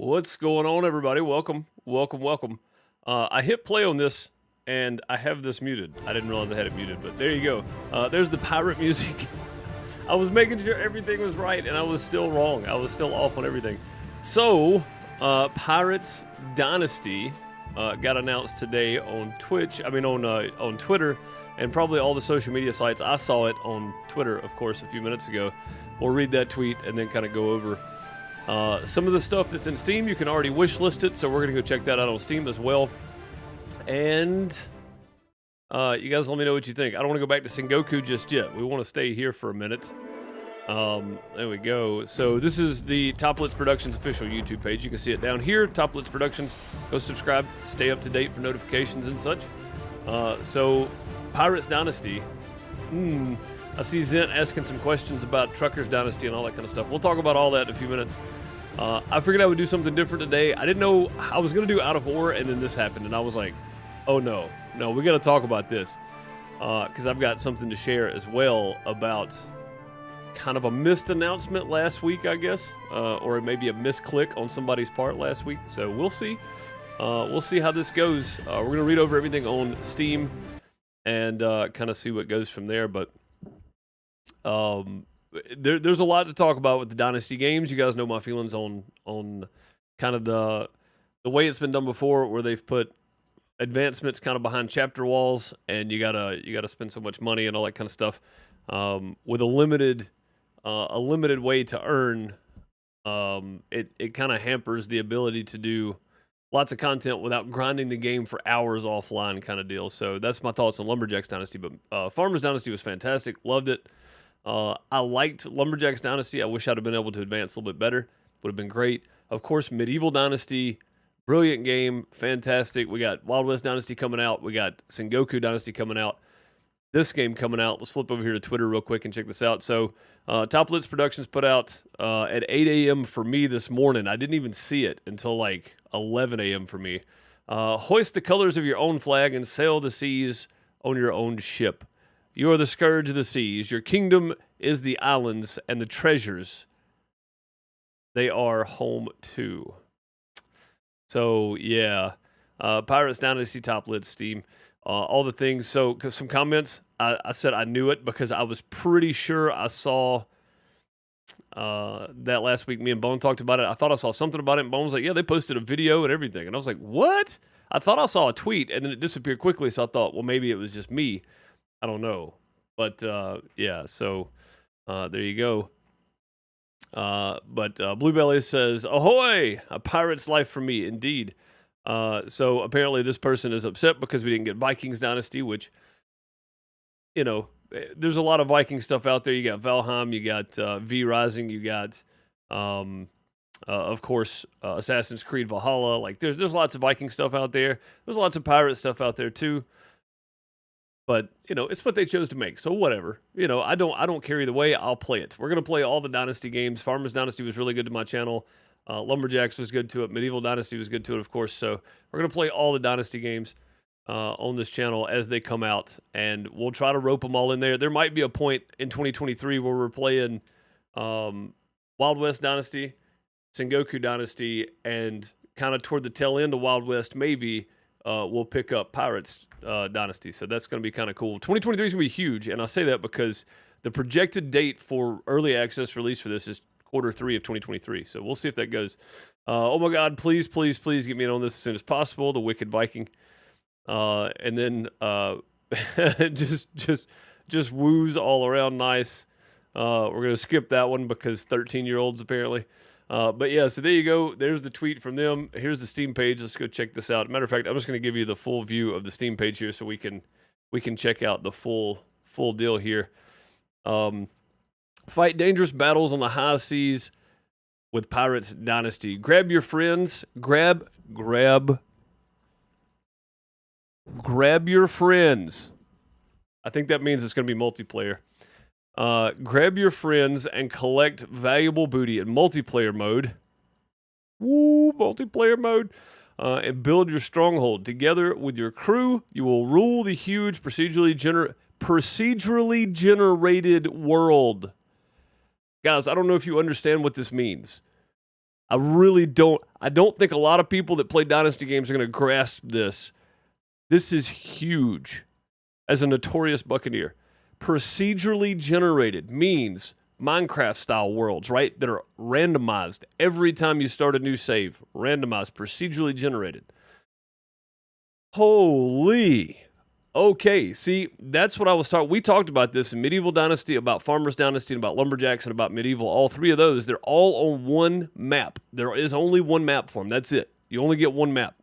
What's going on, everybody? Welcome, welcome, welcome. I hit play on this, and I have this muted. I didn't realize I had it muted, but there you go. There's the pirate music. I was making sure everything was right, and I was still wrong. I was still off on everything. So, Pirates Dynasty got announced today on Twitch. I mean, on Twitter, and probably all the social media sites. I saw it on Twitter, of course, a few minutes ago. We'll read that tweet and then kind of go over some of the stuff that's in Steam. You can already wishlist it, so we're going to go check that out on Steam as well. And you guys let me know what you think. I don't want to go back to Sengoku just yet. We want to stay here for a minute. There we go. So this is the Toplitz Productions official YouTube page. You can see it down here, Toplitz Productions. Go subscribe, stay up to date for notifications and such. So Pirates Dynasty. I see Zent asking some questions about Truckers Dynasty and all that kind of stuff. We'll talk about all that in a few minutes. I figured I would do something different today. I didn't know I was going to do Out of War, and then this happened, and I was like, oh no, we got to talk about this. Because I've got something to share as well about kind of a missed announcement last week, I guess. Or maybe a misclick on somebody's part last week. So we'll see. We'll see how this goes. We're going to read over everything on Steam and kind of see what goes from there. But there's a lot to talk about with the Dynasty games. You guys know my feelings on kind of the way it's been done before, where they've put advancements kind of behind chapter walls, and you gotta spend so much money and all that kind of stuff. With a limited way to earn, it kind of hampers the ability to do lots of content without grinding the game for hours offline, kind of deal. So that's my thoughts on Lumberjacks Dynasty. But Farmers Dynasty was fantastic, loved it. I liked Lumberjacks Dynasty. I wish I'd have been able to advance a little bit better. Would have been great. Of course, Medieval Dynasty, brilliant game, fantastic. We got Wild West Dynasty coming out. We got Sengoku Dynasty coming out. This game coming out. Let's flip over here to Twitter real quick and check this out. So, Toplitz Productions put out at 8 a.m. for me this morning. I didn't even see it until like 11 a.m. for me. Hoist the colors of your own flag and sail the seas on your own ship. You are the scourge of the seas. Your kingdom is the islands and the treasures they are home to. So, yeah. Pirates Dynasty, Toplitz, Steam, all the things. So, some comments. I said I knew it because I was pretty sure I saw that last week. Me and Bone talked about it. I thought I saw something about it, and Bone was like, yeah, they posted a video and everything. And I was like, what? I thought I saw a tweet, and then it disappeared quickly, so I thought, well, maybe it was just me. I don't know. But, yeah, so there you go. But Bluebelly says, ahoy! A pirate's life for me, indeed. So apparently this person is upset because we didn't get Vikings Dynasty, which, you know, there's a lot of Viking stuff out there. You got Valheim, you got V Rising, you got, of course, Assassin's Creed Valhalla. Like, there's lots of Viking stuff out there. There's lots of pirate stuff out there, too. But, you know, it's what they chose to make, so whatever. You know, I don't care either way. I'll play it. We're going to play all the Dynasty games. Farmers Dynasty was really good to my channel. Lumberjacks was good to it. Medieval Dynasty was good to it, of course. So we're going to play all the Dynasty games on this channel as they come out, and we'll try to rope them all in there. There might be a point in 2023 where we're playing Wild West Dynasty, Sengoku Dynasty, and kind of toward the tail end of Wild West, maybe we'll pick up Pirates Dynasty. So that's going to be kind of cool. 2023 is going to be huge, and I say that because the projected date for early access release for this is Q3 of 2023. So we'll see if that goes. Oh my God, please, please, please get me in on this as soon as possible. The Wicked Viking. And then just woos all around nice. We're going to skip that one because 13-year-olds apparently. But yeah, so there you go. There's the tweet from them. Here's the Steam page. Let's go check this out. Matter of fact, I'm just going to give you the full view of the Steam page here so we can check out the full deal here. Fight dangerous battles on the high seas with Pirates Dynasty. Grab your friends. Grab your friends. I think that means it's going to be multiplayer. Grab your friends and collect valuable booty in multiplayer mode. Woo, multiplayer mode. And build your stronghold. Together with your crew, you will rule the huge procedurally generated world. Guys, I don't know if you understand what this means. I really don't. I don't think a lot of people that play Dynasty games are going to grasp this. This is huge. As a notorious buccaneer, procedurally generated means Minecraft-style worlds, right? That are randomized every time you start a new save. Randomized, procedurally generated. Holy. Okay, see, that's what I was talking. We talked about this in Medieval Dynasty, about Farmers Dynasty, and about Lumberjacks, and about Medieval. All three of those, they're all on one map. There is only one map for them. That's it. You only get one map.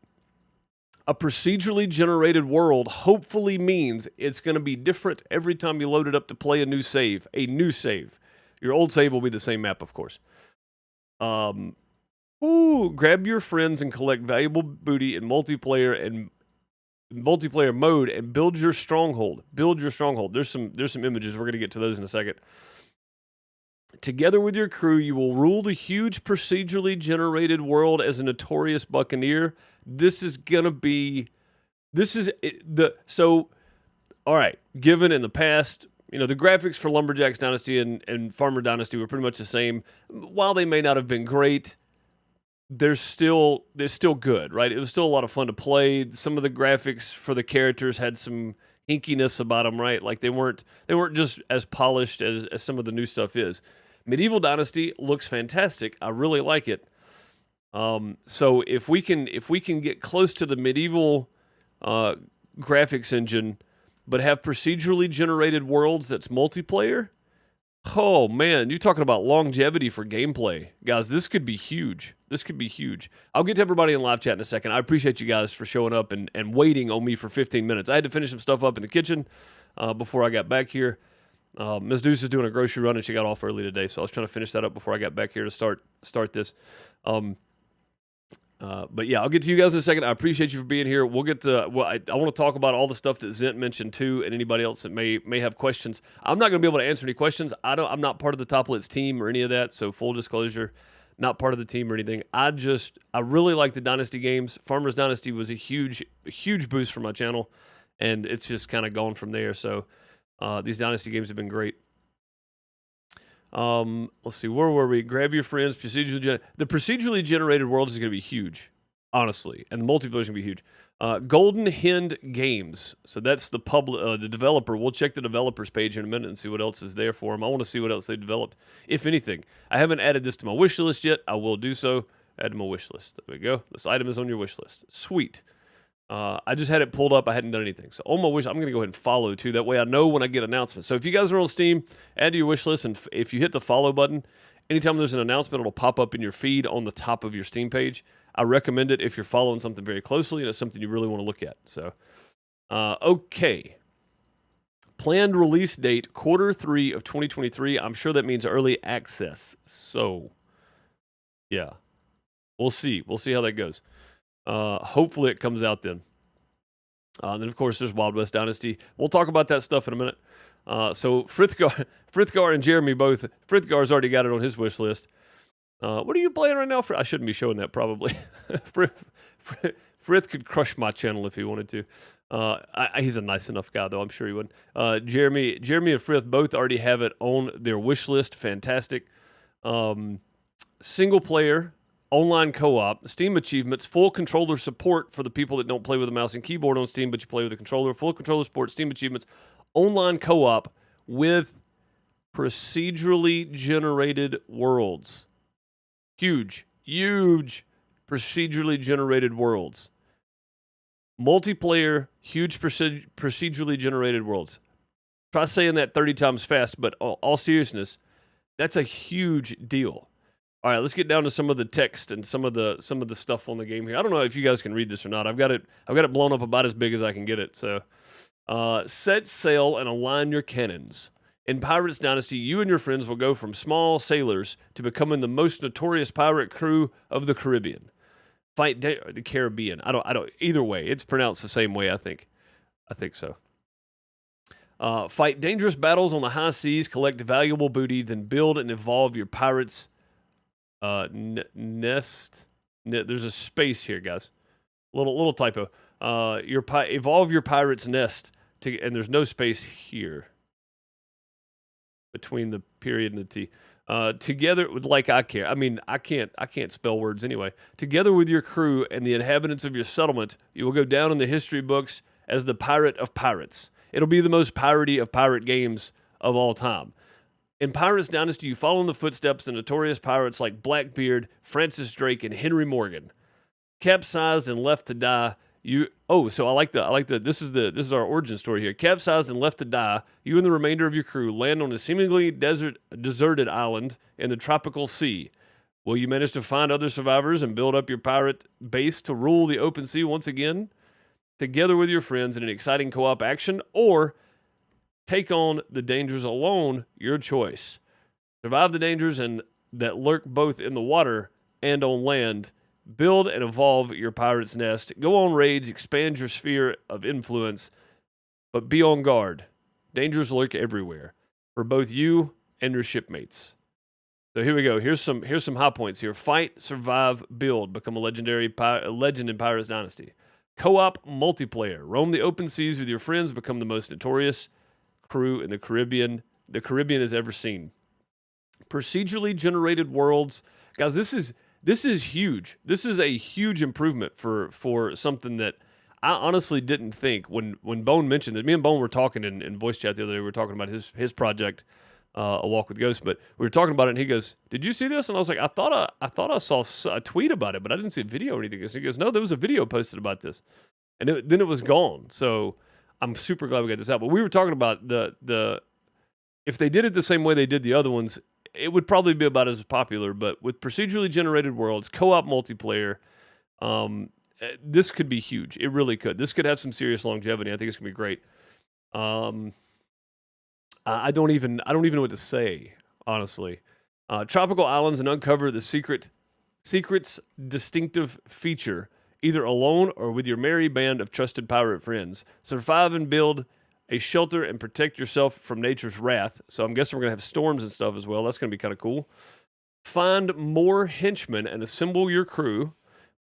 A procedurally generated world hopefully means it's going to be different every time you load it up to play a new save. A new save. Your old save will be the same map, of course. Grab your friends and collect valuable booty in multiplayer mode and build your stronghold. Build your stronghold. There's some images. We're going to get to those in a second. Together with your crew, you will rule the huge procedurally generated world as a notorious buccaneer. All right, given in the past, the graphics for Lumberjacks Dynasty and Farmer Dynasty were pretty much the same. While they may not have been great, they're still good, right? It was still a lot of fun to play. Some of the graphics for the characters had some hinkiness about them, right? Like they weren't just as polished as some of the new stuff is. Medieval Dynasty looks fantastic. I really like it. So if we can get close to the medieval graphics engine, but have procedurally generated worlds that's multiplayer, oh man, you're talking about longevity for gameplay, guys. This could be huge. This could be huge. I'll get to everybody in live chat in a second. I appreciate you guys for showing up and waiting on me for 15 minutes. I had to finish some stuff up in the kitchen before I got back here. Ms. Deuce is doing a grocery run and she got off early today, so I was trying to finish that up before I got back here to start this. But yeah, I'll get to you guys in a second. I appreciate you for being here. We'll get to, I want to talk about all the stuff that Zent mentioned too, and anybody else that may have questions. I'm not going to be able to answer any questions. I'm not part of the Top Blitz team or any of that, so full disclosure, not part of the team or anything. I really like the Dynasty games. Farmers Dynasty was a huge boost for my channel, and it's just kind of gone from there. So these Dynasty games have been great. Let's see, where were we? Grab your friends. The procedurally generated world is going to be huge, honestly, and the multiplayer is going to be huge. Golden Hind Games. So that's the developer. We'll check the developers page in a minute and see what else is there for them. I want to see what else they developed, if anything. I haven't added this to my wish list yet. I will do so. Add to my wish list. There we go. This item is on your wish list. Sweet. I just had it pulled up. I hadn't done anything. So on my wish, I'm going to go ahead and follow too. That way I know when I get announcements. So if you guys are on Steam, add to your wish list. And if you hit the follow button, anytime there's an announcement, it'll pop up in your feed on the top of your Steam page. I recommend it if you're following something very closely and it's something you really want to look at. So, okay. Planned release date, Q3 of 2023. I'm sure that means early access. So, yeah. We'll see. We'll see how that goes. Hopefully it comes out then. And then, of course, there's Wild West Dynasty. We'll talk about that stuff in a minute. So Frithgar and Jeremy both. Frithgar's already got it on his wish list. What are you playing right now? I shouldn't be showing that, probably. Frith could crush my channel if he wanted to. He's a nice enough guy, though. I'm sure he would. Jeremy and Frith both already have it on their wish list. Fantastic. Single player. Online co-op, Steam achievements, full controller support for the people that don't play with a mouse and keyboard on Steam, but you play with a controller, full controller support, Steam achievements, online co-op with procedurally generated worlds. Huge procedurally generated worlds. Multiplayer, huge procedurally generated worlds. Try saying that 30 times fast, but all seriousness, that's a huge deal. All right, let's get down to some of the text and some of the stuff on the game here. I don't know if you guys can read this or not. I've got it blown up about as big as I can get it. So, set sail and align your cannons. In Pirates Dynasty, you and your friends will go from small sailors to becoming the most notorious pirate crew of the Caribbean. The Caribbean. I don't. Either way, it's pronounced the same way. I think so. Fight dangerous battles on the high seas, collect valuable booty, then build and evolve your pirates. Nest. There's a space here, guys. Little typo. Evolve your pirate's nest and there's no space here between the period and the T. Together with like I care. I mean, I can't spell words anyway. Together with your crew and the inhabitants of your settlement, you will go down in the history books as the pirate of pirates. It'll be the most piratey of pirate games of all time. In Pirates Dynasty, you follow in the footsteps of notorious pirates like Blackbeard, Francis Drake, and Henry Morgan. Capsized and left to die, so I like the this is our origin story here. Capsized and left to die, you and the remainder of your crew land on a seemingly deserted island in the tropical sea. Will you manage to find other survivors and build up your pirate base to rule the open sea once again, together with your friends in an exciting co-op action, or take on the dangers alone? Your choice. Survive the dangers that lurk both in the water and on land. Build and evolve your pirate's nest. Go on raids, expand your sphere of influence, but be on guard. Dangers lurk everywhere for both you and your shipmates. So here we go. Here's some high points here. Fight, survive, build. Become a legend in Pirates Dynasty. Co-op multiplayer. Roam the open seas with your friends. Become the most notorious crew in the Caribbean has ever seen. Procedurally generated worlds. Guys, this is huge. This is a huge improvement for something that I honestly didn't think when Bone mentioned it. Me and Bone were talking in voice chat the other day. We were talking about his project, A Walk with Ghosts. But we were talking about it, and he goes, "Did you see this?" And I was like, "I thought I saw a tweet about it, but I didn't see a video or anything." He goes, "No, there was a video posted about this, and then it was gone." So I'm super glad we got this out. But we were talking about the if they did it the same way they did the other ones, it would probably be about as popular. But with procedurally generated worlds, co-op multiplayer, this could be huge. It really could. This could have some serious longevity. I think it's gonna be great. I don't even know what to say, honestly. Tropical islands and uncover the secret's distinctive feature, either alone or with your merry band of trusted pirate friends. Survive and build a shelter and protect yourself from nature's wrath. So I'm guessing we're going to have storms and stuff as well. That's going to be kind of cool. Find more henchmen and assemble your crew.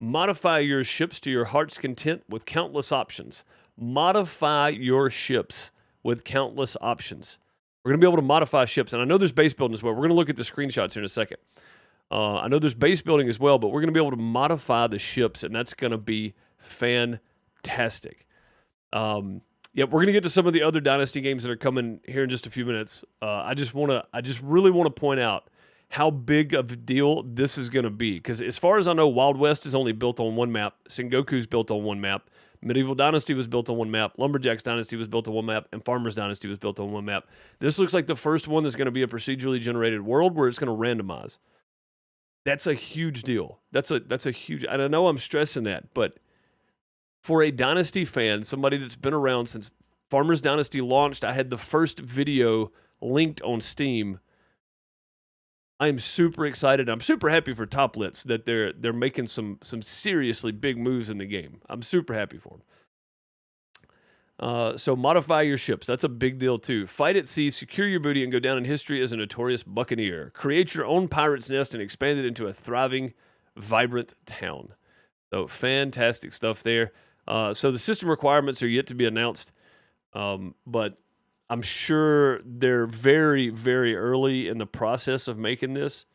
Modify your ships to your heart's content with countless options. Modify your ships with countless options. We're going to be able to modify ships. And I know there's base building as well. We're going to look at the screenshots here in a second. I know there's base building as well, but we're going to be able to modify the ships, and that's going to be fantastic. We're going to get to some of the other Dynasty games that are coming here in just a few minutes. I just really want to point out how big of a deal this is going to be. Because as far as I know, Wild West is only built on one map. Sengoku's built on one map. Medieval Dynasty was built on one map. Lumberjacks Dynasty was built on one map. And Farmers Dynasty was built on one map. This looks like the first one that's going to be a procedurally generated world where it's going to randomize. That's a huge deal. That's a huge... And I know I'm stressing that, but for a Dynasty fan, somebody that's been around since Farmers Dynasty launched, I had the first video linked on Steam. I'm super excited. I'm super happy for Toplitz that they're making some seriously big moves in the game. I'm super happy for them. So modify your ships. That's a big deal too. Fight at sea, secure your booty, and go down in history as a notorious buccaneer. Create your own pirate's nest and expand it into a thriving, vibrant town. So fantastic stuff there. So the system requirements are yet to be announced, but I'm sure they're very, very early in the process of making this.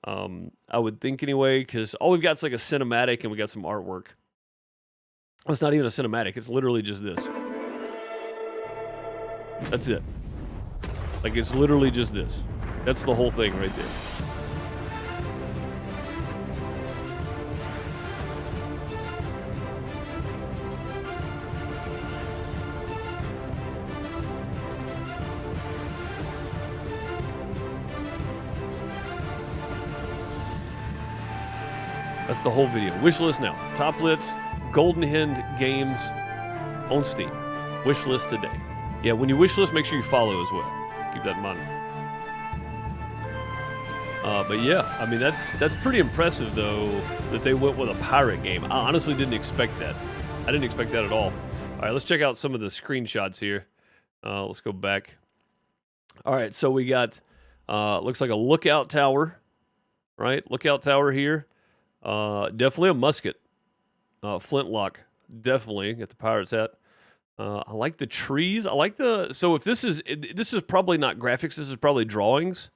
I would think anyway, because all we've got is like a cinematic and we got some artwork. Well, it's not even a cinematic. It's literally just this. That's it. Like, it's literally just this. That's the whole thing right there. That's the whole video. Wishlist now. Toplitz, Golden Hen Games on Steam. Wishlist today. Yeah, when you wishlist, make sure you follow as well. Keep that in mind. But yeah, I mean, that's pretty impressive, though, that they went with a pirate game. I honestly didn't expect that. I didn't expect that at all. All right, let's check out some of the screenshots here. Let's go back. All right, so we got, looks like a lookout tower, right? Lookout tower here. Definitely a musket. Flintlock. Definitely. Got the pirate's hat. I like the trees. I like the... So if this is probably not graphics. This is probably drawings.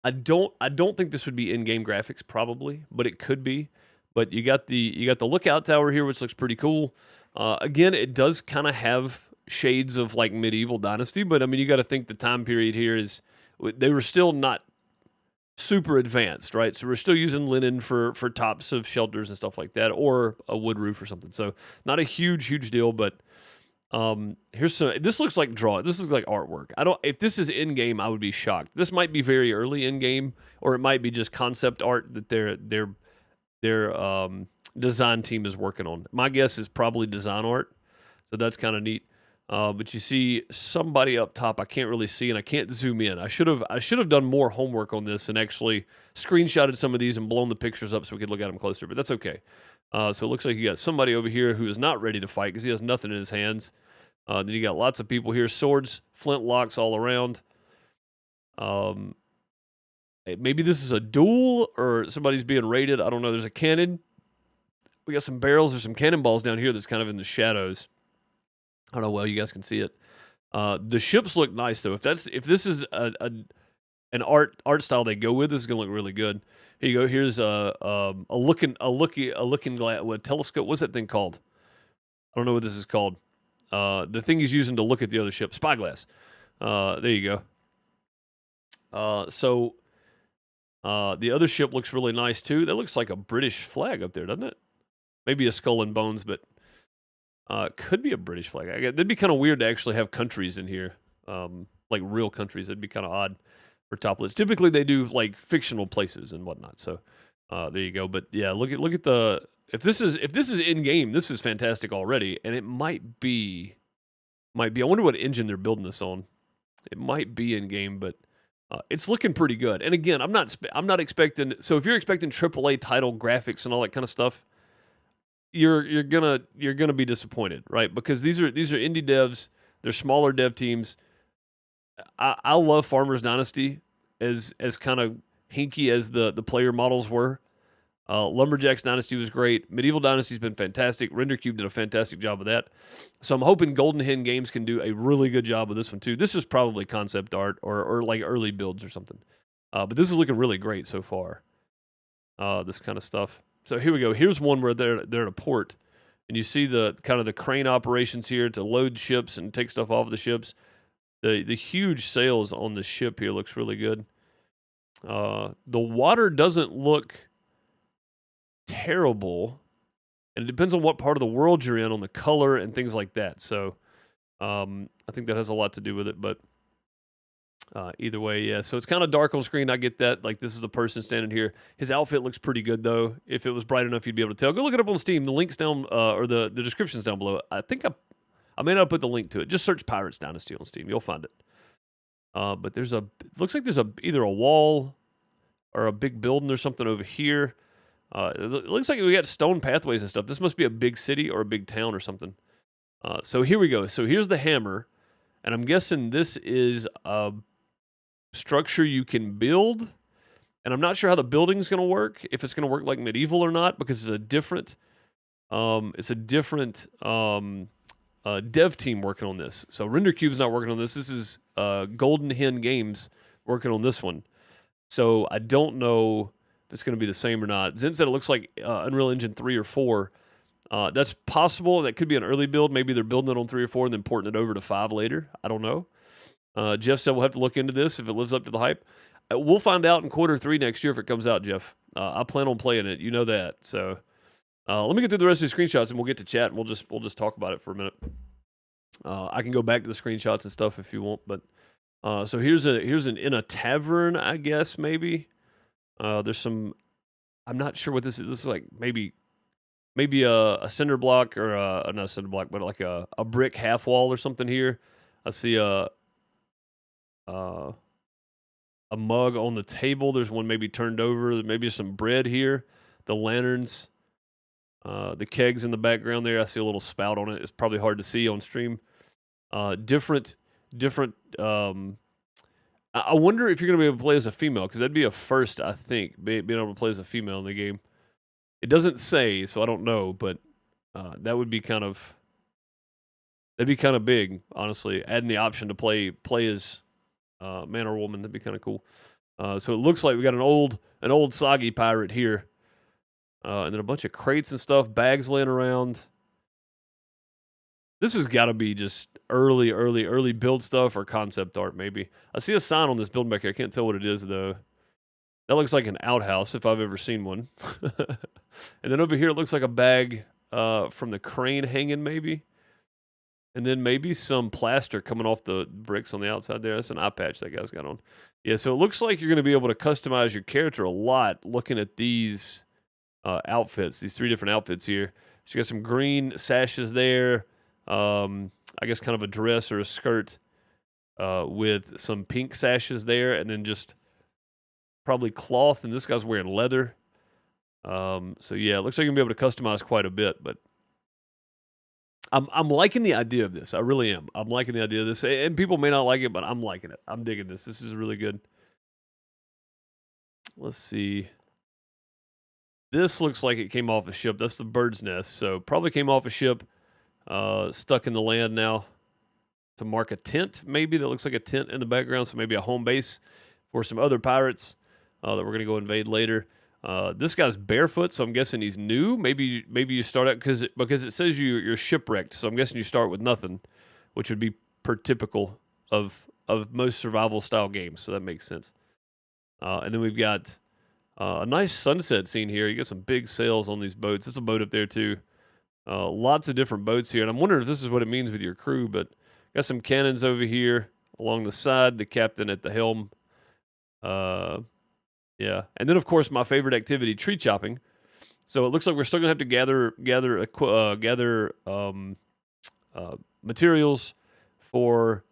I don't think this would be in-game graphics probably, but it could be. But you got the lookout tower here, which looks pretty cool. Again, it does kind of have shades of like medieval dynasty, but I mean, you got to think the time period here is they were still not super advanced, right? So we're still using linen for tops of shelters and stuff like that, or a wood roof or something. So not a huge deal, but here's some. This looks like This looks like artwork. I don't. If this is in game, I would be shocked. This might be very early in game, or it might be just concept art that their design team is working on. My guess is probably design art, so that's kind of neat. But you see somebody up top I can't really see, and I can't zoom in. I should have done more homework on this and actually screenshotted some of these and blown the pictures up so we could look at them closer, but that's okay. So it looks like you got somebody over here who is not ready to fight because he has nothing in his hands. Then you got lots of people here, swords, flintlocks all around. Maybe this is a duel or somebody's being raided. I don't know. There's a cannon. We got some barrels or some cannonballs down here that's kind of in the shadows. I don't know how well you guys can see it. The ships look nice though. If this is an art style they go with, this is gonna look really good. Here you go. Here's a looking glass. What telescope? What's that thing called? I don't know what this is called. The thing he's using to look at the other ship. Spyglass. There you go. So the other ship looks really nice too. That looks like a British flag up there, doesn't it? Maybe a skull and bones, but could be a British flag. That'd be kind of weird to actually have countries in here, like real countries. That'd be kind of odd for top lists. Typically, they do like fictional places and whatnot. So there you go. But yeah, look at the if this is in game, this is fantastic already, and it might be. I wonder what engine they're building this on. It might be in game, but it's looking pretty good. And again, I'm not expecting. So if you're expecting AAA title graphics and all that kind of stuff, you're gonna be disappointed, right? Because these are indie devs. They're smaller dev teams. I love Farmers Dynasty as kind of hinky as the player models were. Lumberjacks Dynasty was great. Medieval Dynasty's been fantastic. RenderCube did a fantastic job of that. So I'm hoping Golden Hen Games can do a really good job with this one too. This is probably concept art or like early builds or something. But this is looking really great so far. This kind of stuff. So here we go. Here's one where they're at a port, and you see the kind of the crane operations here to load ships and take stuff off of the ships. The huge sails on the ship here looks really good. The water doesn't look terrible, and it depends on what part of the world you're in on the color and things like that. So I think that has a lot to do with it, but either way, yeah. So it's kind of dark on screen. I get that. Like this is a person standing here. His outfit looks pretty good though. If it was bright enough, you'd be able to tell. Go look it up on Steam. The link's down, or the description's down below. I think I may not put the link to it. Just search Pirates Dynasty on Steam. You'll find it. But looks like there's either a wall or a big building or something over here. It looks like we got stone pathways and stuff. This must be a big city or a big town or something. So here we go. So here's the hammer, and I'm guessing this is a structure you can build, and I'm not sure how the building's going to work, if it's going to work like medieval or not, because it's a different dev team working on this. So RenderCube's not working on this. This is Golden Hen Games working on this one. So I don't know if it's going to be the same or not. Zen said it looks like Unreal Engine 3 or 4. That's possible. That could be an early build. Maybe they're building it on 3 or 4 and then porting it over to 5 later. I don't know. Jeff said we'll have to look into this if it lives up to the hype. We'll find out in Q3 next year if it comes out, Jeff. I plan on playing it. You know that. So let me get through the rest of the screenshots and we'll get to chat and we'll just talk about it for a minute. I can go back to the screenshots and stuff if you want, but so here's in a tavern, I guess maybe. There's some. I'm not sure what this is. This is like maybe a cinder block or not a cinder block, but like a brick half wall or something here. I see a mug on the table. There's one maybe turned over. Maybe some bread here. The lanterns, the kegs in the background there. I see a little spout on it. It's probably hard to see on stream. Different. I wonder if you're going to be able to play as a female, because that'd be a first, I think, being able to play as a female in the game. It doesn't say, so I don't know, but that would be kind of big, honestly. Adding the option to play as man or woman, that'd be kind of cool. So it looks like we got an old soggy pirate here. And then a bunch of crates and stuff, bags laying around. This has got to be just early build stuff or concept art, maybe. I see a sign on this building back here. I can't tell what it is, though. That looks like an outhouse, if I've ever seen one. And then over here, it looks like a bag from the crane hanging, maybe. And then maybe some plaster coming off the bricks on the outside there. That's an eye patch that guy's got on. Yeah, so it looks like you're going to be able to customize your character a lot looking at these outfits, these 3 different outfits here. So you got some green sashes there. I guess kind of a dress or a skirt with some pink sashes there, and then just probably cloth, and this guy's wearing leather. So yeah, it looks like you're going to be able to customize quite a bit, but I'm liking the idea of this. I really am. I'm liking the idea of this, and people may not like it, but I'm liking it. I'm digging this. This is really good. Let's see. This looks like it came off a ship. That's the bird's nest, so probably came off a ship. Stuck in the land now to mark a tent, maybe. That looks like a tent in the background, so maybe a home base for some other pirates that we're going to go invade later. This guy's barefoot, so I'm guessing he's new. Maybe you start out, because it says you're shipwrecked, so I'm guessing you start with nothing, which would be per typical of most survival-style games, so that makes sense. And then we've got a nice sunset scene here. You got some big sails on these boats. There's a boat up there, too. Lots of different boats here, and I'm wondering if this is what it means with your crew, but got some cannons over here along the side, the captain at the helm. Yeah, and then, of course, my favorite activity, tree chopping. So it looks like we're still going to have to gather materials for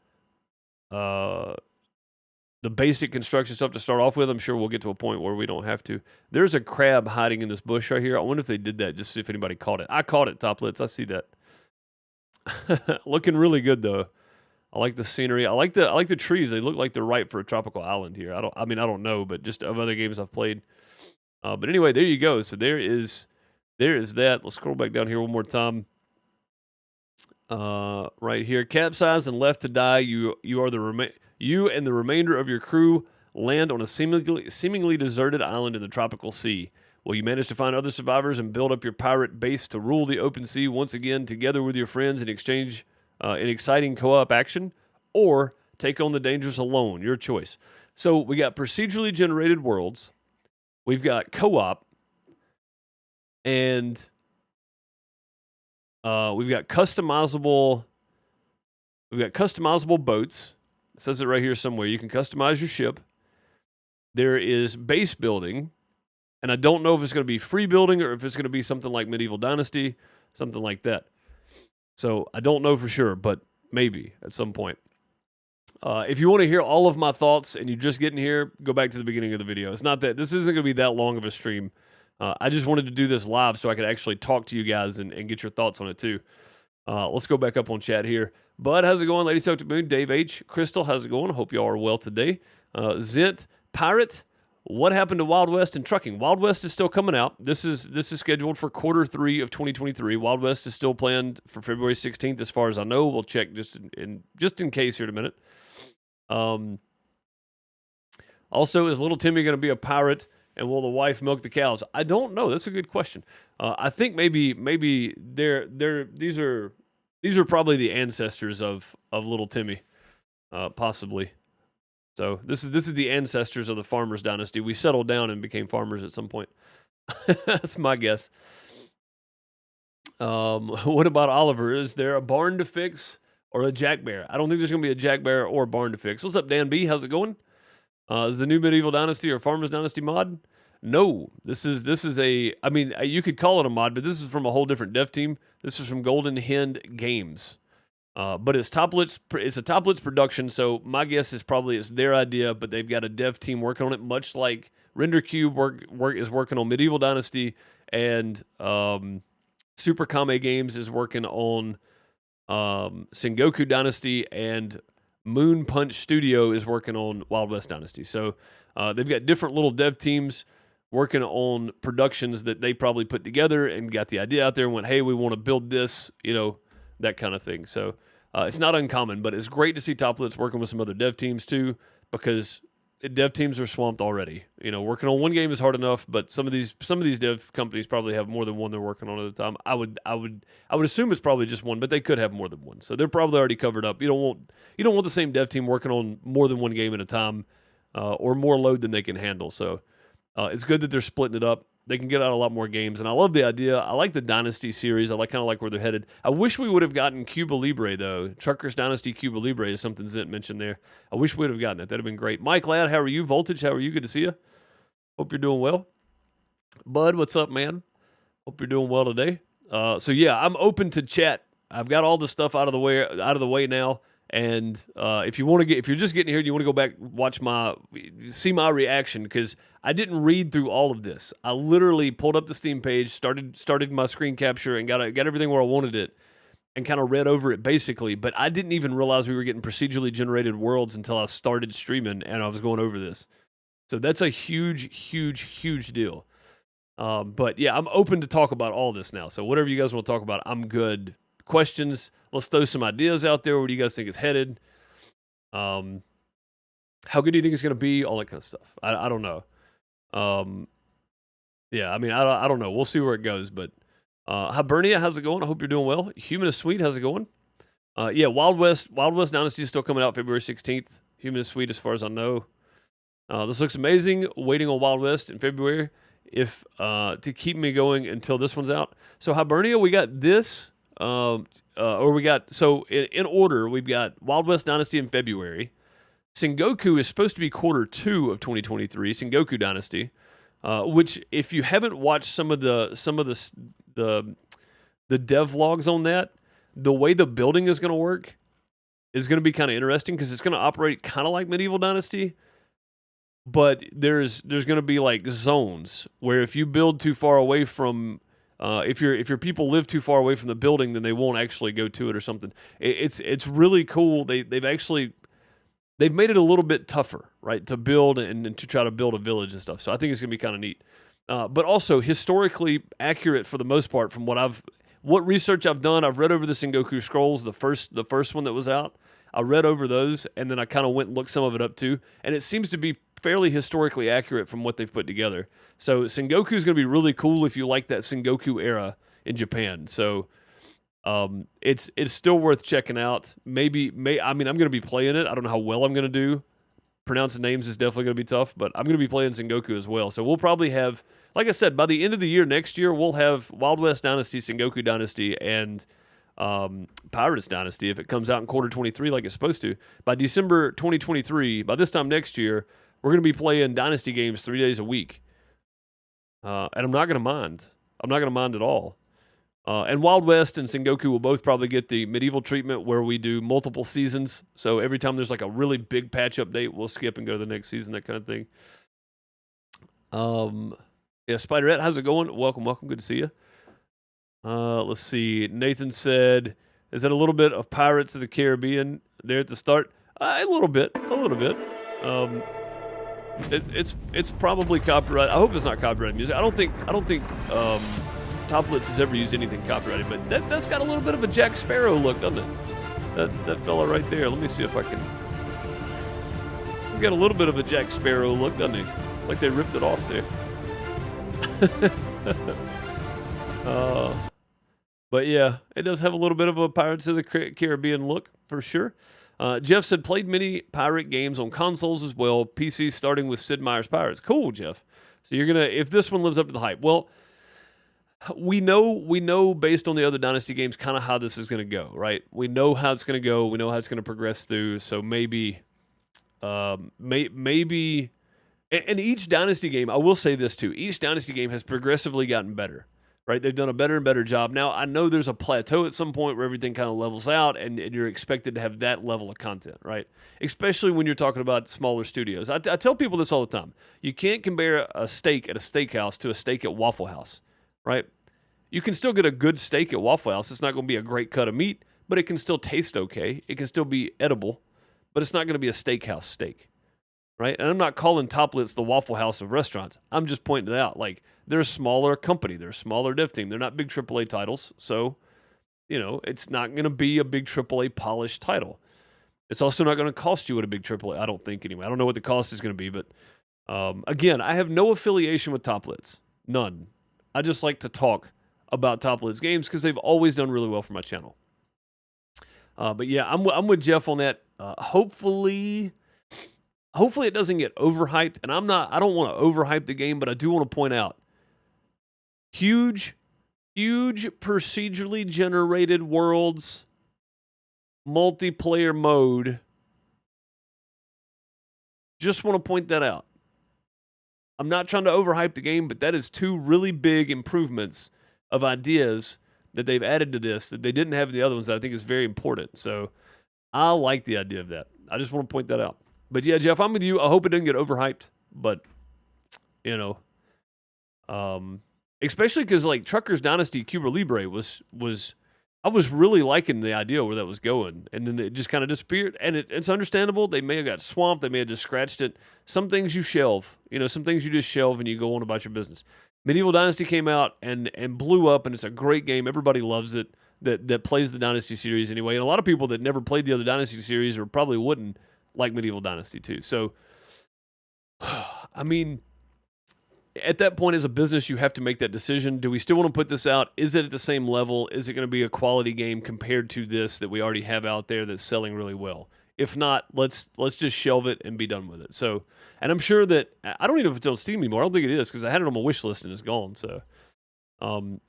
the basic construction stuff to start off with. I'm sure we'll get to a point where we don't have to. There's a crab hiding in this bush right here. I wonder if they did that just to see if anybody caught it. I caught it, Toplets. I see that. Looking really good, though. I like the scenery. I like the trees. They look like they're right for a tropical island here. I don't know, but just of other games I've played. But anyway, there you go. So there is that. Let's scroll back down here one more time. Right here, capsize and left to die. You and the remainder of your crew land on a seemingly deserted island in the tropical sea. Will you manage to find other survivors and build up your pirate base to rule the open sea once again together with your friends in exchange in exciting co-op action, or take on the dangers alone? Your choice. So we got procedurally generated worlds, we've got co-op, and we've got customizable boats. It says it right here somewhere. You can customize your ship. There is base building, and I don't know if it's going to be free building or if it's going to be something like Medieval Dynasty, something like that. So I don't know for sure, but maybe at some point. If you want to hear all of my thoughts and you're just getting here, go back to the beginning of the video. It's not that this isn't going to be that long of a stream. I just wanted to do this live so I could actually talk to you guys and get your thoughts on it too. Let's go back up on chat here. Bud, how's it going? Lady Soaked Moon, Dave H, Crystal, how's it going? Hope y'all are well today. Zint, Pirate, what happened to Wild West and trucking? Wild West is still coming out. This is scheduled for Q3 of 2023. Wild West is still planned for February 16th, as far as I know. We'll check just in case here in a minute. Also, is little Timmy going to be a pirate, and will the wife milk the cows? I don't know. That's a good question. I think maybe these are probably the ancestors of little Timmy, possibly. So this is the ancestors of the farmers dynasty. We settled down and became farmers at some point. That's my guess. What about Oliver? Is there a barn to fix or a jack bear? I don't think there's going to be a jack bear or a barn to fix. What's up, Dan B? How's it going? Is the new Medieval Dynasty or Farmers Dynasty mod? No, this is a, I mean, you could call it a mod, but this is from a whole different dev team. This is from Golden Hen Games. But it's a Toplets production, so my guess is probably it's their idea, but they've got a dev team working on it, much like RenderCube is working on Medieval Dynasty, and Super Kame Games is working on Sengoku Dynasty, and Moon Punch Studio is working on Wild West Dynasty. So they've got different little dev teams working on productions that they probably put together and got the idea out there and went, hey, we want to build this, that kind of thing. So it's not uncommon, but it's great to see Toplets working with some other dev teams too, because dev teams are swamped already. You know, working on one game is hard enough, but some of these dev companies probably have more than one they're working on at a time. I would assume it's probably just one, but they could have more than one. So they're probably already covered up. You don't want the same dev team working on more than one game at a time, or more load than they can handle. So it's good that they're splitting it up. They can get out a lot more games, and I love the idea. I like the Dynasty series. I kind of like where they're headed. I wish we would have gotten Cuba Libre, though. Truckers Dynasty Cuba Libre is something Zent mentioned there. I wish we would have gotten it. That would have been great. Mike Ladd, how are you? Voltage, how are you? Good to see you. Hope you're doing well. Bud, what's up, man? Hope you're doing well today. So yeah, I'm open to chat. I've got all the stuff out of the way now. And if you're just getting here and you want to go back, see my reaction, because I didn't read through all of this. I literally pulled up the Steam page, started my screen capture, and got everything where I wanted it, and kind of read over it basically. But I didn't even realize we were getting procedurally generated worlds until I started streaming and I was going over this. So that's a huge, huge, huge deal. But yeah, I'm open to talk about all this now. So whatever you guys want to talk about, I'm good. Questions. Let's throw some ideas out there. Where do you guys think it's headed? How good do you think it's going to be? All that kind of stuff. I don't know. Yeah, I mean, I don't know. We'll see where it goes. But Hibernia, how's it going? I hope you're doing well. Human is Sweet, how's it going? Yeah, Wild West Dynasty is still coming out February 16th. Human is Sweet, as far as I know. This looks amazing. Waiting on Wild West in February to keep me going until this one's out. So Hibernia, we got this. In order, we've got Wild West Dynasty in February. Sengoku is supposed to be quarter 2 of 2023. Sengoku Dynasty, which if you haven't watched some of the dev logs on that, the way the building is going to work is going to be kind of interesting, because it's going to operate kind of like Medieval Dynasty, but there's going to be like zones where if you build too far away from if your people live too far away from the building, then they won't actually go to it or something. It's really cool. They've made it a little bit tougher, right, to build and to try to build a village and stuff. So I think it's gonna be kind of neat, but also historically accurate for the most part from what research I've done. I've read over the Sengoku Scrolls, the first one that was out. I read over those, and then I kind of went and looked some of it up too, and it seems to be fairly historically accurate from what they've put together. So Sengoku is going to be really cool if you like that Sengoku era in Japan. So it's still worth checking out. I mean, I'm going to be playing it. I don't know how well I'm going to do. Pronouncing names is definitely going to be tough, but I'm going to be playing Sengoku as well. So we'll probably have, like I said, by the end of the year next year, we'll have Wild West Dynasty, Sengoku Dynasty, and Pirates Dynasty if it comes out in quarter 23 like it's supposed to. By December 2023, by this time next year, we're going to be playing Dynasty games 3 days a week. And I'm not going to mind. I'm not going to mind at all. And Wild West and Sengoku will both probably get the medieval treatment where we do multiple seasons. So every time there's like a really big patch update, we'll skip and go to the next season, that kind of thing. Yeah, Spiderette, how's it going? Welcome. Good to see you. Let's see. Nathan said, is that a little bit of Pirates of the Caribbean there at the start? A little bit. It's probably copyright. I hope it's not copyrighted music. I don't think Toplitz has ever used anything copyrighted, but that's got a little bit of a Jack Sparrow look, doesn't it? That fella right there. Let me see if I can. He's got a little bit of a Jack Sparrow look, doesn't he? It's like they ripped it off there. But yeah, it does have a little bit of a Pirates of the Caribbean look for sure. Jeff said played many pirate games on consoles as well. PC starting with Sid Meier's Pirates. Cool, Jeff. So you're gonna, if this one lives up to the hype, well, we know based on the other Dynasty games kind of how this is gonna go, right? We know how it's gonna go. We know how it's gonna progress through. So maybe, maybe, and each Dynasty game, I will say this too. Each Dynasty game has progressively gotten better. Right, they've done a better and better job. Now, I know there's a plateau at some point where everything kind of levels out, and you're expected to have that level of content, right? Especially when you're talking about smaller studios. I tell people this all the time. You can't compare a steak at a steakhouse to a steak at Waffle House, right? You can still get a good steak at Waffle House. It's not going to be a great cut of meat, but it can still taste okay. It can still be edible, but it's not going to be a steakhouse steak, right? And I'm not calling Toplitz the Waffle House of restaurants. I'm just pointing it out, like, they're a smaller company. They're a smaller dev team. They're not big AAA titles. So, it's not going to be a big AAA polished title. It's also not going to cost you what a big AAA, I don't think anyway. I don't know what the cost is going to be, but again, I have no affiliation with Toplitz. None. I just like to talk about Toplitz games because they've always done really well for my channel. But yeah, I'm with Jeff on that. Hopefully it doesn't get overhyped, and I don't want to overhype the game, but I do want to point out huge procedurally generated worlds, multiplayer mode. Just want to point that out. I'm not trying to overhype the game, but that is two really big improvements of ideas that they've added to this that they didn't have in the other ones that I think is very important. So I like the idea of that. I just want to point that out. But yeah, Jeff, I'm with you. I hope it doesn't get overhyped, but you know, especially because like Truckers Dynasty Cuba Libre was I was really liking the idea where that was going, and then it just kind of disappeared. And it's understandable. They may have got swamped. They may have just scratched it. Some things you shelve. Some things you just shelve and you go on about your business. Medieval Dynasty came out and blew up, and it's a great game. Everybody loves it that plays the Dynasty series anyway. And a lot of people that never played the other Dynasty series or probably wouldn't like Medieval Dynasty too. So, I mean, at that point as a business, you have to make that decision. Do we still want to put this out? Is it at the same level? Is it going to be a quality game compared to this that we already have out there that's selling really well? If not, let's just shelve it and be done with it. So, and I'm sure that I don't even know if it's on Steam anymore. I don't think it is because I had it on my wish list and it's gone. So, and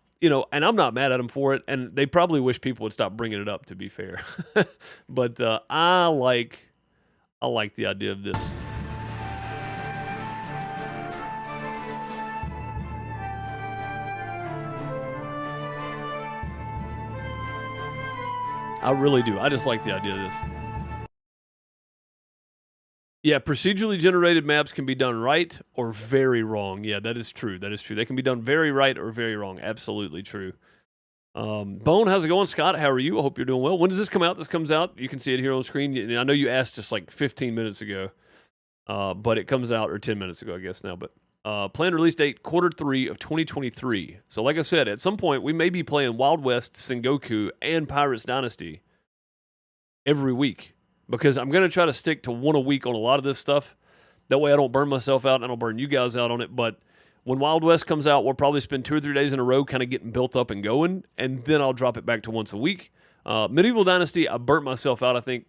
I'm not mad at them for it. And they probably wish people would stop bringing it up, to be fair. But I like the idea of this. I really do. I just like the idea of this. Yeah, procedurally generated maps can be done right or very wrong. Yeah, that is true. That is true. They can be done very right or very wrong. Absolutely true. Bone, how's it going? Scott, how are you? I hope you're doing well. When does this come out? This comes out. You can see it here on screen. I know you asked just like 15 minutes ago, but it comes out, or 10 minutes ago, I guess now. But planned release date, Q3 of 2023. So like I said, at some point, we may be playing Wild West, Sengoku, and Pirates Dynasty every week, because I'm going to try to stick to one a week on a lot of this stuff. That way I don't burn myself out and I don't burn you guys out on it. But when Wild West comes out, we'll probably spend 2 or 3 days in a row kind of getting built up and going, and then I'll drop it back to once a week. Medieval Dynasty, I burnt myself out, I think,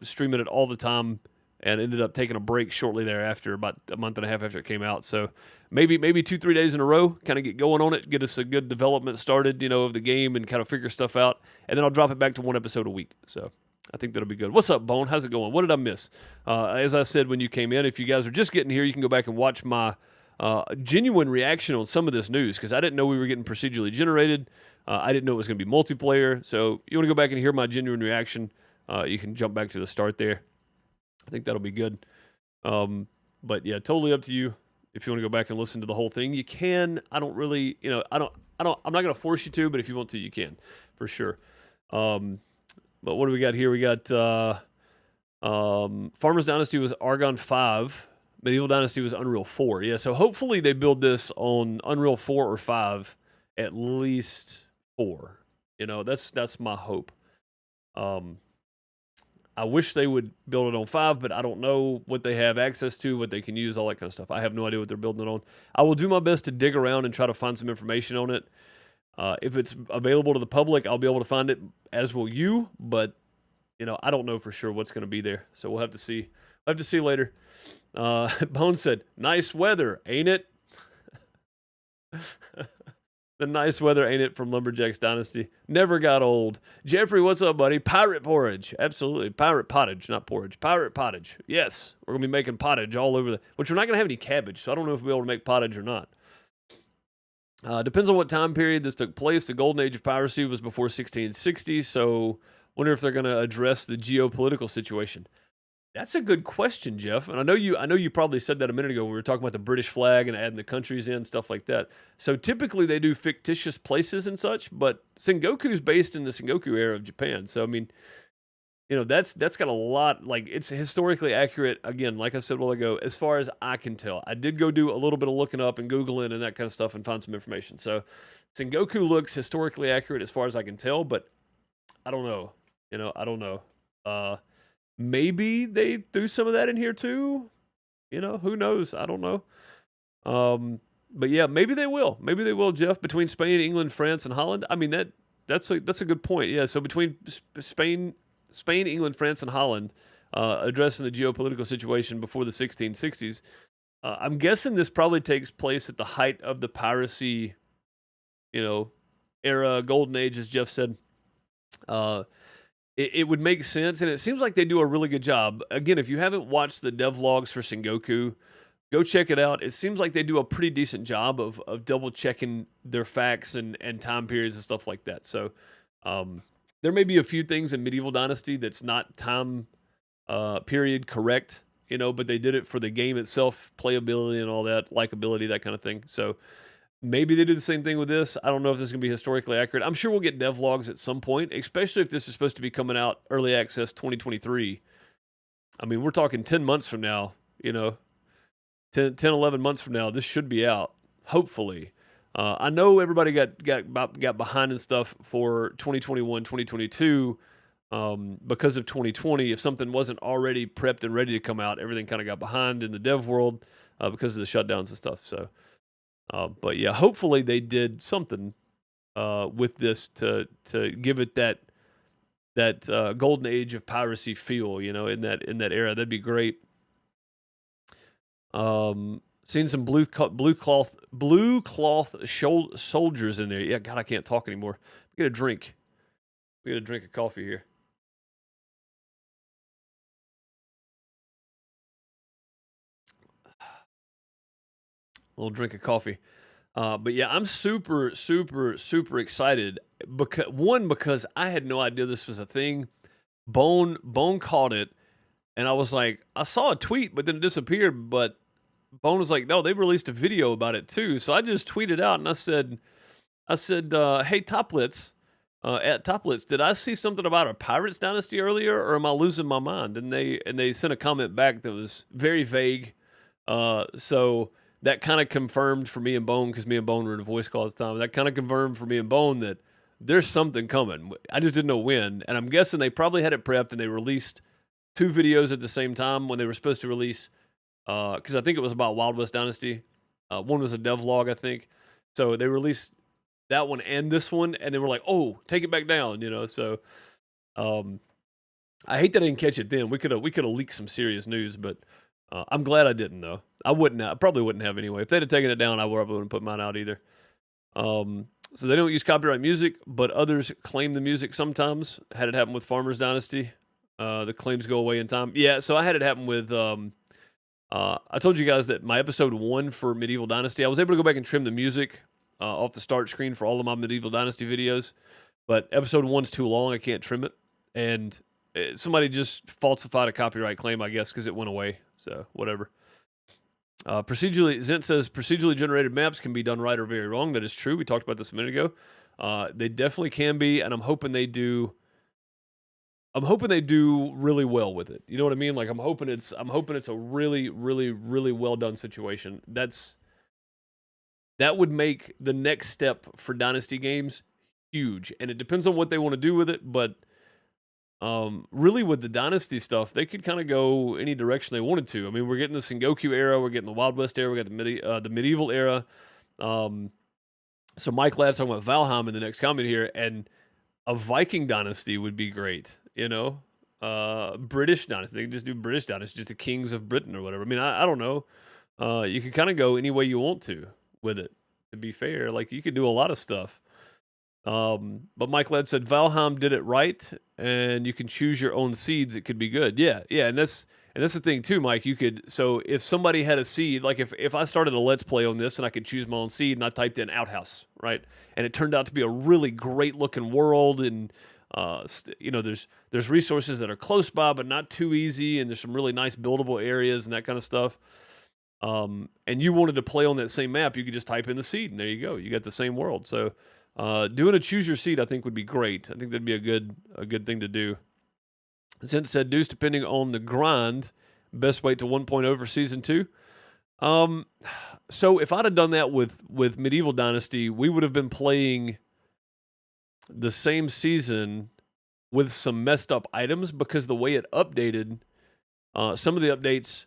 streaming it all the time, and ended up taking a break shortly thereafter, about a month and a half after it came out. So maybe 2-3 days in a row, kind of get going on it, get us a good development started, of the game and kind of figure stuff out, and then I'll drop it back to one episode a week. So I think that'll be good. What's up, Bone? How's it going? What did I miss? As I said when you came in, if you guys are just getting here, you can go back and watch my genuine reaction on some of this news, because I didn't know we were getting procedurally generated. I didn't know it was going to be multiplayer. So you want to go back and hear my genuine reaction, you can jump back to the start there. I think that'll be good. But yeah, totally up to you. If you want to go back and listen to the whole thing, you can. I don't really, I'm not going to force you to, but if you want to, you can, for sure. But what do we got here? We got Farmers Dynasty was Argon 5. Medieval Dynasty was Unreal 4. Yeah, so hopefully they build this on Unreal 4 or 5, at least 4. That's my hope. I wish they would build it on 5, but I don't know what they have access to, what they can use, all that kind of stuff. I have no idea what they're building it on. I will do my best to dig around and try to find some information on it. If it's available to the public, I'll be able to find it, as will you. But, I don't know for sure what's going to be there. So we'll have to see. We'll have to see later. Bone said, nice weather, ain't it? The nice weather, ain't it, from Lumberjacks Dynasty. Never got old. Jeffrey, what's up, buddy? Pirate porridge. Absolutely. Pirate pottage, not porridge. Pirate pottage. Yes. We're going to be making pottage all over which we're not going to have any cabbage, so I don't know if we'll be able to make pottage or not. Depends on what time period this took place. The golden age of piracy was before 1660, so wonder if they're going to address the geopolitical situation. That's a good question, Jeff. And I know you probably said that a minute ago when we were talking about the British flag and adding the countries in, stuff like that. So typically they do fictitious places and such, but Sengoku's based in the Sengoku era of Japan. So I mean, that's got a lot, like, it's historically accurate, again, like I said a while ago, as far as I can tell. I did go do a little bit of looking up and Googling and that kind of stuff and find some information. So Sengoku looks historically accurate as far as I can tell, but I don't know. I don't know. maybe they threw some of that in here too. Who knows? I don't know. But yeah, maybe they will. Maybe they will, Jeff. Between Spain, England, France, and Holland. I mean that's a good point. Yeah. So between Spain, England, France, and Holland, addressing the geopolitical situation before the 1660s. I'm guessing this probably takes place at the height of the piracy, era, golden age, as Jeff said. It would make sense, and it seems like they do a really good job. Again, if you haven't watched the devlogs for Sengoku, go check it out. It seems like they do a pretty decent job of double checking their facts and time periods and stuff like that. So there may be a few things in Medieval Dynasty that's not time period correct, but they did it for the game itself, playability and all that, likability, that kind of thing. So maybe they do the same thing with this. I don't know if this is going to be historically accurate. I'm sure we'll get devlogs at some point, especially if this is supposed to be coming out early access 2023. I mean, we're talking 10 months from now, 10, 11 months from now, this should be out, hopefully. I know everybody got behind and stuff for 2021, 2022 because of 2020. If something wasn't already prepped and ready to come out, everything kind of got behind in the dev world because of the shutdowns and stuff. So, but yeah, hopefully they did something with this to give it that golden age of piracy feel, in that era. That'd be great. Seen some blue cloth soldiers in there. Yeah, God, I can't talk anymore. We get a drink. We get a drink of coffee here. A little drink of coffee. But yeah, I'm super, super, super excited because I had no idea this was a thing. Bone caught it, and I was like, I saw a tweet, but then it disappeared. But Bone was like, no, they released a video about it too. So I just tweeted out and I said, hey Toplets, at Toplets, did I see something about a Pirates Dynasty earlier, or am I losing my mind? And they sent a comment back that was very vague. So that kind of confirmed for me and Bone, because me and Bone were in a voice call at the time. That kind of confirmed for me and Bone that there's something coming. I just didn't know when. And I'm guessing they probably had it prepped and they released 2 videos at the same time when they were supposed to release, because I think it was about Wild West Dynasty. One was a devlog, I think. So they released that one and this one, and they were like, oh, take it back down, So I hate that I didn't catch it then. We could have leaked some serious news, but I'm glad I didn't, though. I probably wouldn't have anyway. If they'd have taken it down, I probably wouldn't put mine out either. So they don't use copyright music, but others claim the music sometimes. Had it happen with Farmers Dynasty. The claims go away in time. Yeah, so I had it happen with... I told you guys that my episode 1 for Medieval Dynasty, I was able to go back and trim the music off the start screen for all of my Medieval Dynasty videos, but episode 1's too long. I can't trim it, and somebody just falsified a copyright claim, I guess, because it went away. So whatever. Zent says procedurally generated maps can be done right or very wrong. That is true. We talked about this a minute ago. They definitely can be, and I'm hoping they do. I'm hoping they do really well with it. You know what I mean? Like I'm hoping it's a really, really, really well done situation. That would make the next step for Dynasty games huge. And it depends on what they want to do with it, but really with the Dynasty stuff, they could kind of go any direction they wanted to. I mean, we're getting the Sengoku era, we're getting the Wild West era, we got the medieval era. So Mike Ladd's talking about Valheim in the next comment here, and a Viking Dynasty would be great. British Dynasty. They can just do British Dynasty, just the kings of Britain or whatever. I mean, I don't know. You can kind of go any way you want to with it, to be fair. Like, you could do a lot of stuff. But Mike Ladd said Valheim did it right, and you can choose your own seeds. It could be good. Yeah, and that's the thing too, Mike. You could, so if somebody had a seed, like if I started a Let's Play on this and I could choose my own seed, and I typed in outhouse, right, and it turned out to be a really great looking world, and there's resources that are close by but not too easy, and there's some really nice buildable areas and that kind of stuff. And you wanted to play on that same map, you could just type in the seed, and there you go. You got the same world. So doing a choose your seed, I think, would be great. I think that'd be a good thing to do. Since said Deuce, depending on the grind, best wait to 1.0 for season 2. So if I'd have done that with Medieval Dynasty, we would have been playing the same season with some messed up items because the way it updated, some of the updates,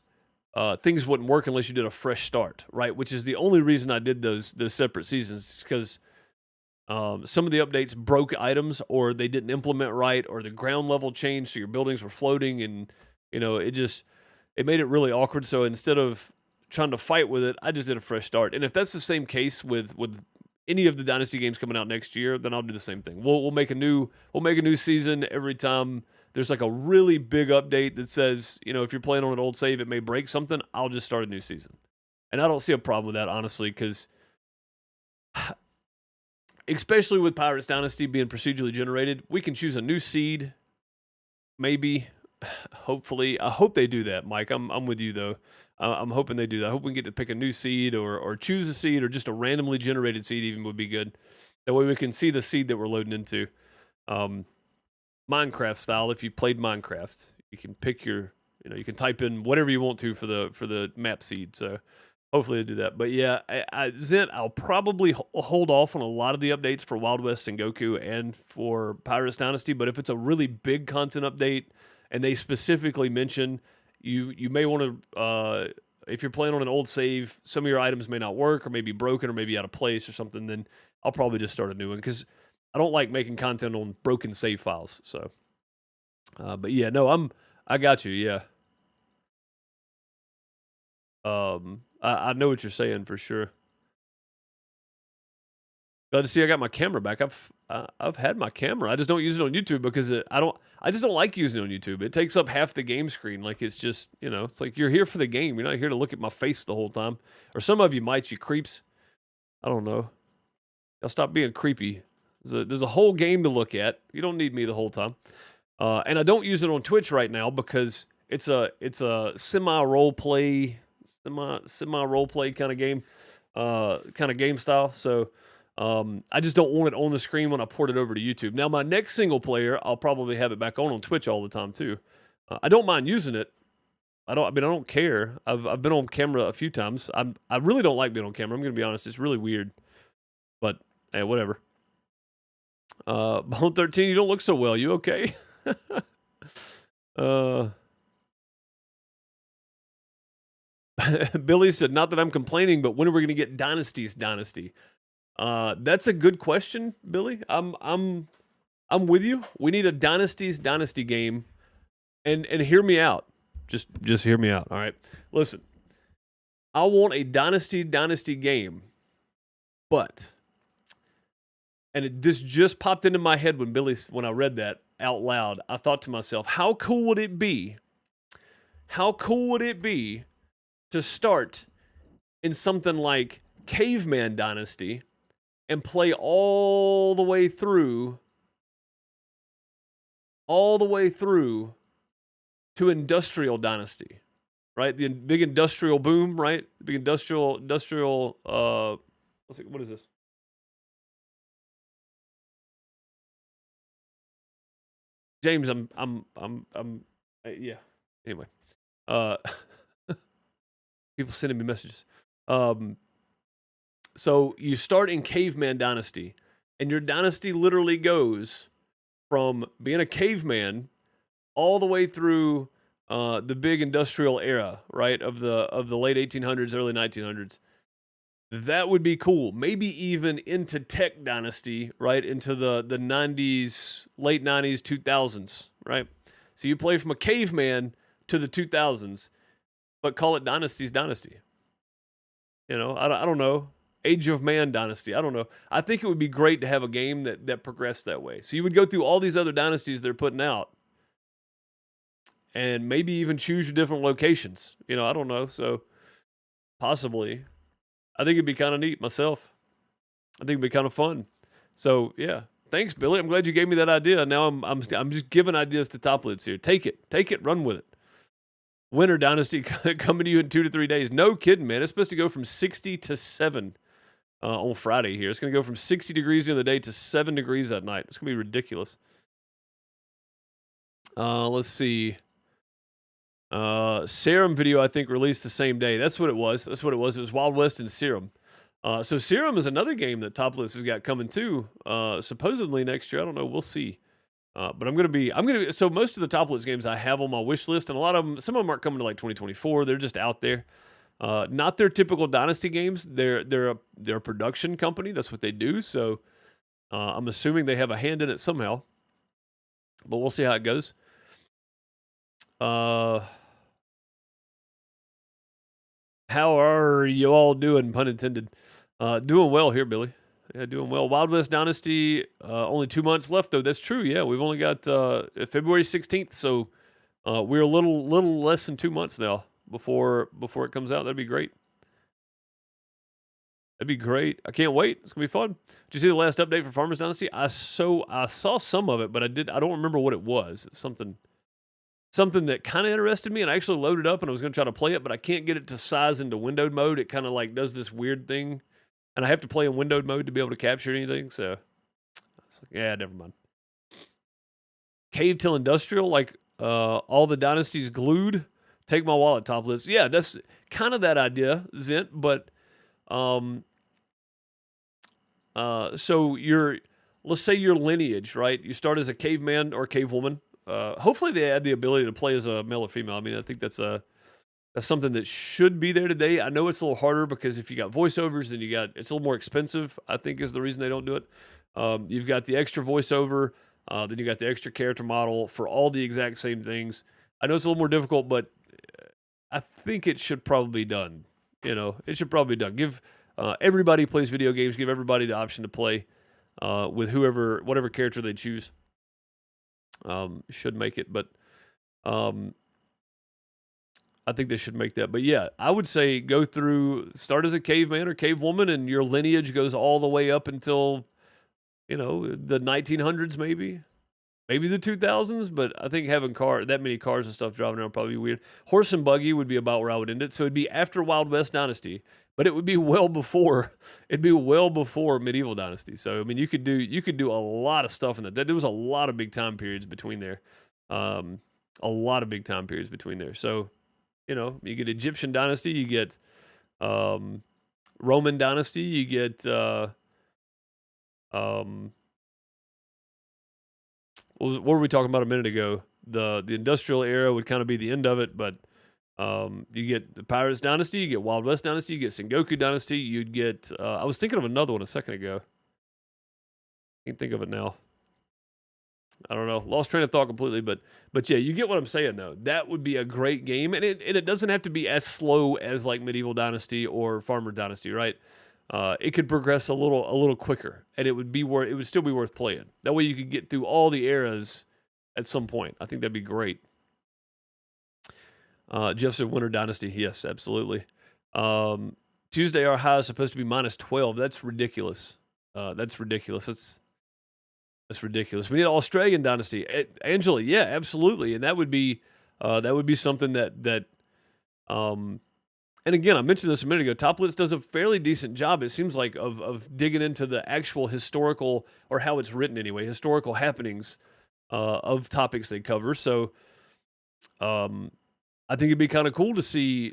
things wouldn't work unless you did a fresh start, right? Which is the only reason I did those separate seasons, because some of the updates broke items, or they didn't implement right, or the ground level changed, so your buildings were floating, and it made it really awkward. So instead of trying to fight with it, I just did a fresh start. And if that's the same case with any of the Dynasty games coming out next year, then I'll do the same thing. We'll make a new season every time there's like a really big update that says, if you're playing on an old save, it may break something. I'll just start a new season. And I don't see a problem with that, honestly, because especially with Pirates Dynasty being procedurally generated, we can choose a new seed, maybe, hopefully. I hope they do that, Mike. I'm with you, though. I'm hoping they do that. I hope we can get to pick a new seed or choose a seed, or just a randomly generated seed even would be good. That way we can see the seed that we're loading into. Minecraft style, if you played Minecraft, you can pick you can type in whatever you want to for the map seed. So hopefully they do that. But yeah, Zent, I'll probably hold off on a lot of the updates for Wild West and Goku and for Pirates Dynasty. But if it's a really big content update and they specifically mention you may want to, if you're playing on an old save, some of your items may not work, or maybe broken, or maybe out of place or something, then I'll probably just start a new one, because I don't like making content on broken save files. So, but yeah, no, I got you. Yeah. I know what you're saying for sure. Glad to see I got my camera back. I've had my camera. I just don't use it on YouTube because I just don't like using it on YouTube. It takes up half the game screen. Like, it's just, it's like you're here for the game. You're not here to look at my face the whole time. Or some of you might, you creeps. I don't know. Y'all stop being creepy. There's a whole game to look at. You don't need me the whole time. And I don't use it on Twitch right now because it's a semi role play kind of game style. So I just don't want it on the screen when I port it over to YouTube. Now, my next single player, I'll probably have it back on Twitch all the time too. I don't mind using it. I don't care. I've been on camera a few times. I really don't like being on camera. I'm gonna be honest. It's really weird. But hey, whatever. Bone 13, you don't look so well. You okay? Billy said, not that I'm complaining, but when are we going to get Dynasties Dynasty? That's a good question, Billy. I'm with you. We need a Dynasties Dynasty game, and hear me out. Just hear me out. All right. Listen, I want a Dynasty Dynasty game, but, and this just popped into my head when I read that out loud. I thought to myself, how cool would it be? How cool would it be to start in something like Caveman Dynasty and play all the way through to Industrial Dynasty, right? The big industrial boom, right? The big industrial. What is this? James, yeah. Anyway, people sending me messages. So you start in Caveman Dynasty, and your dynasty literally goes from being a caveman all the way through the big industrial era, right, of the late 1800s, early 1900s. That would be cool. Maybe even into Tech Dynasty, right, into the 90s, late 90s, 2000s, right? So you play from a caveman to the 2000s, but call it Dynasties Dynasty. I don't know. Age of Man Dynasty. I don't know. I think it would be great to have a game that progressed that way. So you would go through all these other dynasties they're putting out, and maybe even choose your different locations. I don't know. So possibly, I think it'd be kind of neat myself. I think it'd be kind of fun. So yeah, thanks, Billy. I'm glad you gave me that idea. Now I'm just giving ideas to Toplets here. Take it, run with it. Winter Dynasty coming to you in 2 to 3 days. No kidding, man. It's supposed to go from 60 to 7 on Friday here. It's going to go from 60 degrees during the day to 7 degrees at night. It's going to be ridiculous. Let's see. Serum video, I think, released the same day. That's what it was. It was Wild West and Serum. So Serum is another game that Topless has got coming too. Supposedly next year. I don't know. We'll see. But I'm gonna. So most of the top list games I have on my wish list, and a lot of them, some of them aren't coming to like 2024. They're just out there. Not their typical Dynasty games. They're a production company. That's what they do. So I'm assuming they have a hand in it somehow. But we'll see how it goes. How are you all doing? Pun intended. Doing well here, Billy. Yeah, doing well. Wild West Dynasty, only 2 months left, though. That's true. Yeah, we've only got February 16th, so we're a little less than 2 months now before it comes out. That'd be great. That'd be great. I can't wait. It's gonna be fun. Did you see the last update for Farmers Dynasty? I saw some of it, but I don't remember what it was. Something that kind of interested me, and I actually loaded up and I was gonna try to play it, but I can't get it to size into windowed mode. It kind of like does this weird thing. And I have to play in windowed mode to be able to capture anything, so it's like, yeah, never mind. Cave till industrial, like all the dynasties glued. Take my wallet top list. Yeah, that's kind of that idea, Zint. But so let's say your lineage, right? You start as a caveman or cavewoman. Hopefully they add the ability to play as a male or female. I mean, I think that's something that should be there today. I know it's a little harder because if you got voiceovers, then it's a little more expensive, I think is the reason they don't do it. You've got the extra voiceover, then you got the extra character model for all the exact same things. I know it's a little more difficult, but I think it should probably be done. It should probably be done. Give everybody who plays video games, give everybody the option to play with whatever character they choose. Should make it, but I think they should make that. But yeah, I would say start as a caveman or cavewoman, and your lineage goes all the way up until, the 1900s, maybe the 2000s. But I think having that many cars and stuff driving around would probably be weird. Horse and buggy would be about where I would end it. So it'd be after Wild West Dynasty, but it would be well before Medieval Dynasty. So I mean, you could do a lot of stuff in that. There was a lot of big time periods between there. So. You get Egyptian Dynasty, you get Roman Dynasty, you get what were we talking about a minute ago? The Industrial era would kind of be the end of it, but you get the Pirates Dynasty, you get Wild West Dynasty, you get Sengoku Dynasty, you'd get I was thinking of another one a second ago. Can't think of it now. I don't know. Lost train of thought completely, but yeah, you get what I'm saying though. That would be a great game, and it doesn't have to be as slow as like Medieval Dynasty or Farmer Dynasty, right? It could progress a little quicker, and it would still be worth playing. That way, you could get through all the eras at some point. I think that'd be great. Jeff said Winter Dynasty. Yes, absolutely. Tuesday, our high is supposed to be -12. That's ridiculous. That's ridiculous. That's ridiculous. We need an Australian Dynasty. Angela, yeah, absolutely. And that would be something that and again, I mentioned this a minute ago, Top List does a fairly decent job, it seems like, of digging into the actual historical, or how it's written anyway, historical happenings of topics they cover. So I think it'd be kind of cool to see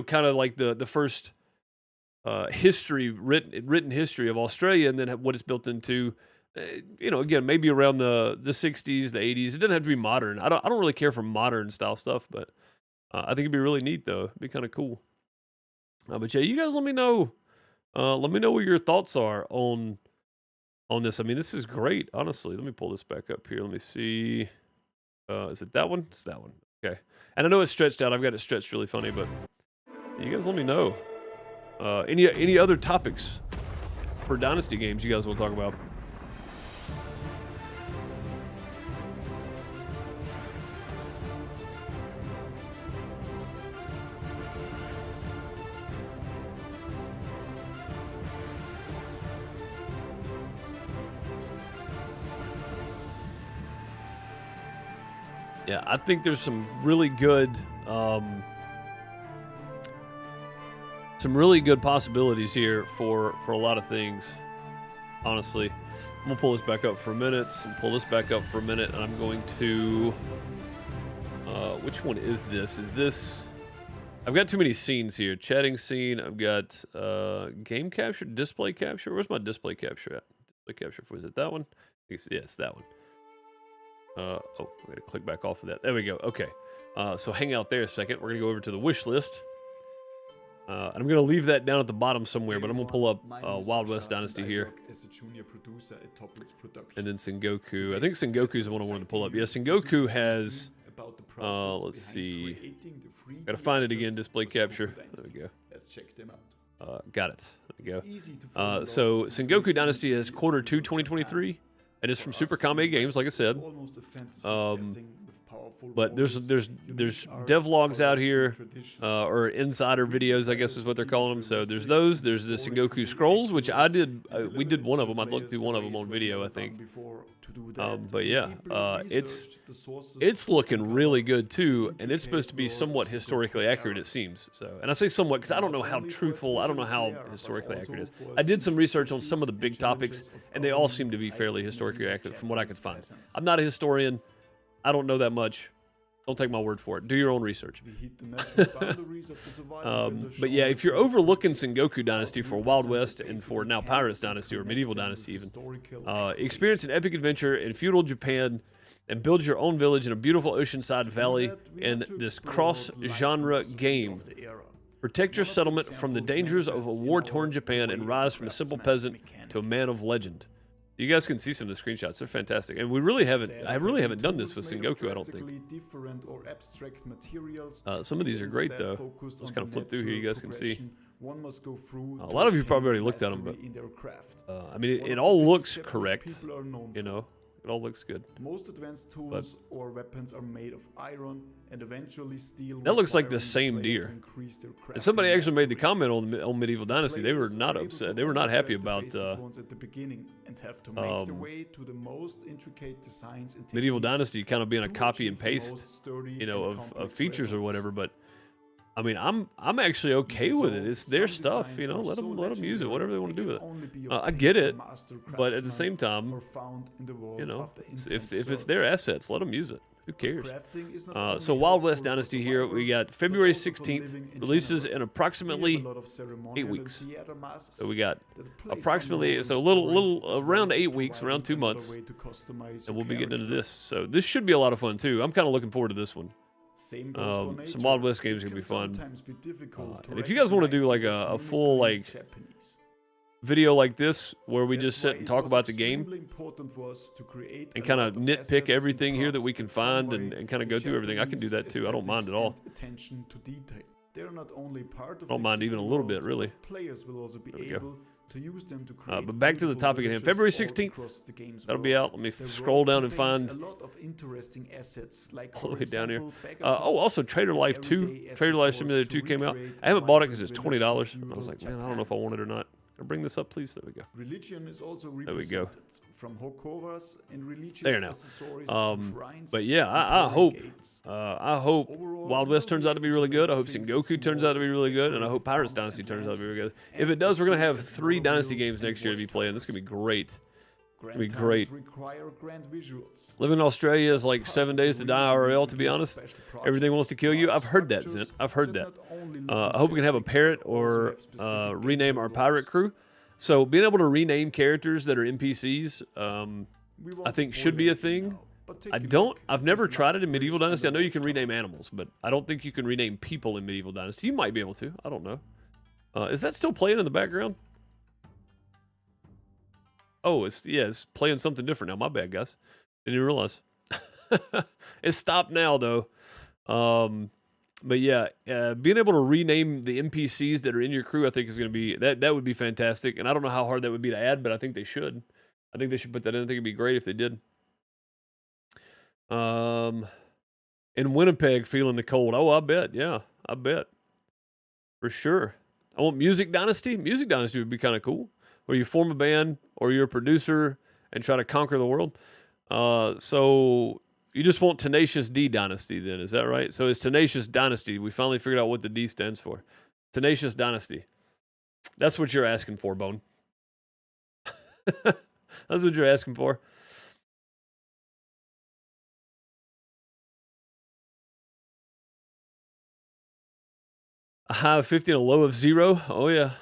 kind of like the first written history of Australia, and then what it's built into. Again, maybe around the 60s, the 80s. It doesn't have to be modern. I don't really care for modern style stuff, but I think it'd be really neat though. It'd be kind of cool. But yeah, you guys let me know. Let me know what your thoughts are on this. I mean, this is great, honestly. Let me pull this back up here. Let me see. Is it that one? It's that one. Okay. And I know it's stretched out. I've got it stretched really funny, but you guys let me know. Any other topics for Dynasty games you guys want to talk about? Yeah, I think there's some really good possibilities here for a lot of things, honestly. I'm gonna pull this back up for a minute, and I'm going to which one is this? I've got too many scenes here. Chatting scene, I've got game capture, display capture. Where's my display capture at? Display capture, is it that one? It's that one. Oh, I'm going to click back off of that. There we go. Okay. So hang out there a second. We're going to go over to the wish list. And I'm going to leave that down at the bottom somewhere, but I'm going to pull up Wild West Dynasty here. And then Sengoku. I think Sengoku is the one I wanted to pull up. Yeah, Sengoku has, let's see. Got to find it again, display capture. There we go. Got it. There we go. So Sengoku Dynasty has Q2 2023. And it's from Super Kame Games, like I said. But there's devlogs out here, or insider videos, I guess is what they're calling them. So there's those. There's the Sengoku Scrolls, which I did. We did one of them. I'd looked through one of them on video, I think. But yeah, it's looking really good too, and it's supposed to be somewhat historically accurate, it seems. So, and I say somewhat because I don't know how truthful, I don't know how historically accurate it is. I did some research on some of the big topics, and they all seem to be fairly historically accurate from what I could find. I'm not a historian. I don't know that much. Don't take my word for it. Do your own research. But yeah, if you're overlooking Sengoku Dynasty for Wild West and for now Pirates Dynasty or Medieval Dynasty even, experience an epic adventure in feudal Japan and build your own village in a beautiful oceanside valley in this cross-genre game. Protect your settlement from the dangers of a war-torn Japan and rise from a simple peasant to a man of legend. You guys can see some of the screenshots. They're fantastic. And I really haven't done this with Sengoku, I don't think. Some of these are great, though. Let's kind of flip through here. You guys can see. A lot of you probably already looked at them, but I mean, it all looks correct, you know. It all looks good. Most advanced tools or weapons are made of iron, and eventually steel. That looks like the same deer. And somebody actually made the comment on Medieval Dynasty. They were not upset. They were not happy about Medieval Dynasty kind of being a copy and paste, you know, of features or whatever. But I mean, I'm actually okay with it. It's their stuff, you know. Let them use it, whatever they want to do with it. I get it, but at the same time, you know, if it's their assets, let them use it. Who cares? So Wild West Dynasty here, we got February 16th, releases in approximately 8 weeks. So we got approximately, so a little around 8 weeks, around 2 months, and we'll be getting into this. So this should be a lot of fun too. I'm kind of looking forward to this one. Some Wild West games are gonna be fun. And if you guys want to do like a full like video like this, where we just sit and talk about the game and kind of nitpick everything here that we can find and kind of go through everything, I can do that too. I don't mind at all. I don't mind even a little bit, really. There we go. But back to the topic at hand. February 16th, that'll be out. Let me scroll down and find all the way down here. Oh, also Trader Life 2, Trader Life Simulator 2 came out. I haven't bought it because it's $20. And I was like, man, I don't know if I want it or not. Can I bring this up, please? There we go. There we go. There now. But yeah, I hope Wild West turns out to be really good. I hope Sengoku turns out to be really good, and I hope Pirates Dynasty turns out to be really good. If it does, we're gonna have 3 Dynasty games next year to be playing. This is gonna be great. It'll be great. Living in Australia is like 7 days to die IRL, to be honest. Everything wants to kill you. I've heard that, Zint. I've heard that. I hope we can have a parrot or rename our pirate crew. So being able to rename characters that are NPCs, I think should be a thing. I've never tried it in Medieval Dynasty. I know you can rename animals, but I don't think you can rename people in Medieval Dynasty. You might be able to. I don't know. Is that still playing in the background? Oh, it's playing something different now. My bad, guys. Didn't even realize. It's stopped now, though. But yeah, being able to rename the NPCs that are in your crew, I think is going to be, that would be fantastic. And I don't know how hard that would be to add, but I think they should. I think they should put that in. I think it'd be great if they did. In Winnipeg, feeling the cold. Oh, I bet. Yeah, I bet. For sure. I want Music Dynasty. Music Dynasty would be kind of cool. Where you form a band or you're a producer and try to conquer the world. So you just want Tenacious D Dynasty then, is that right? So it's Tenacious Dynasty. We finally figured out what the D stands for. Tenacious Dynasty. That's what you're asking for, Bone. That's what you're asking for. A high of 50 and a low of 0. Oh yeah.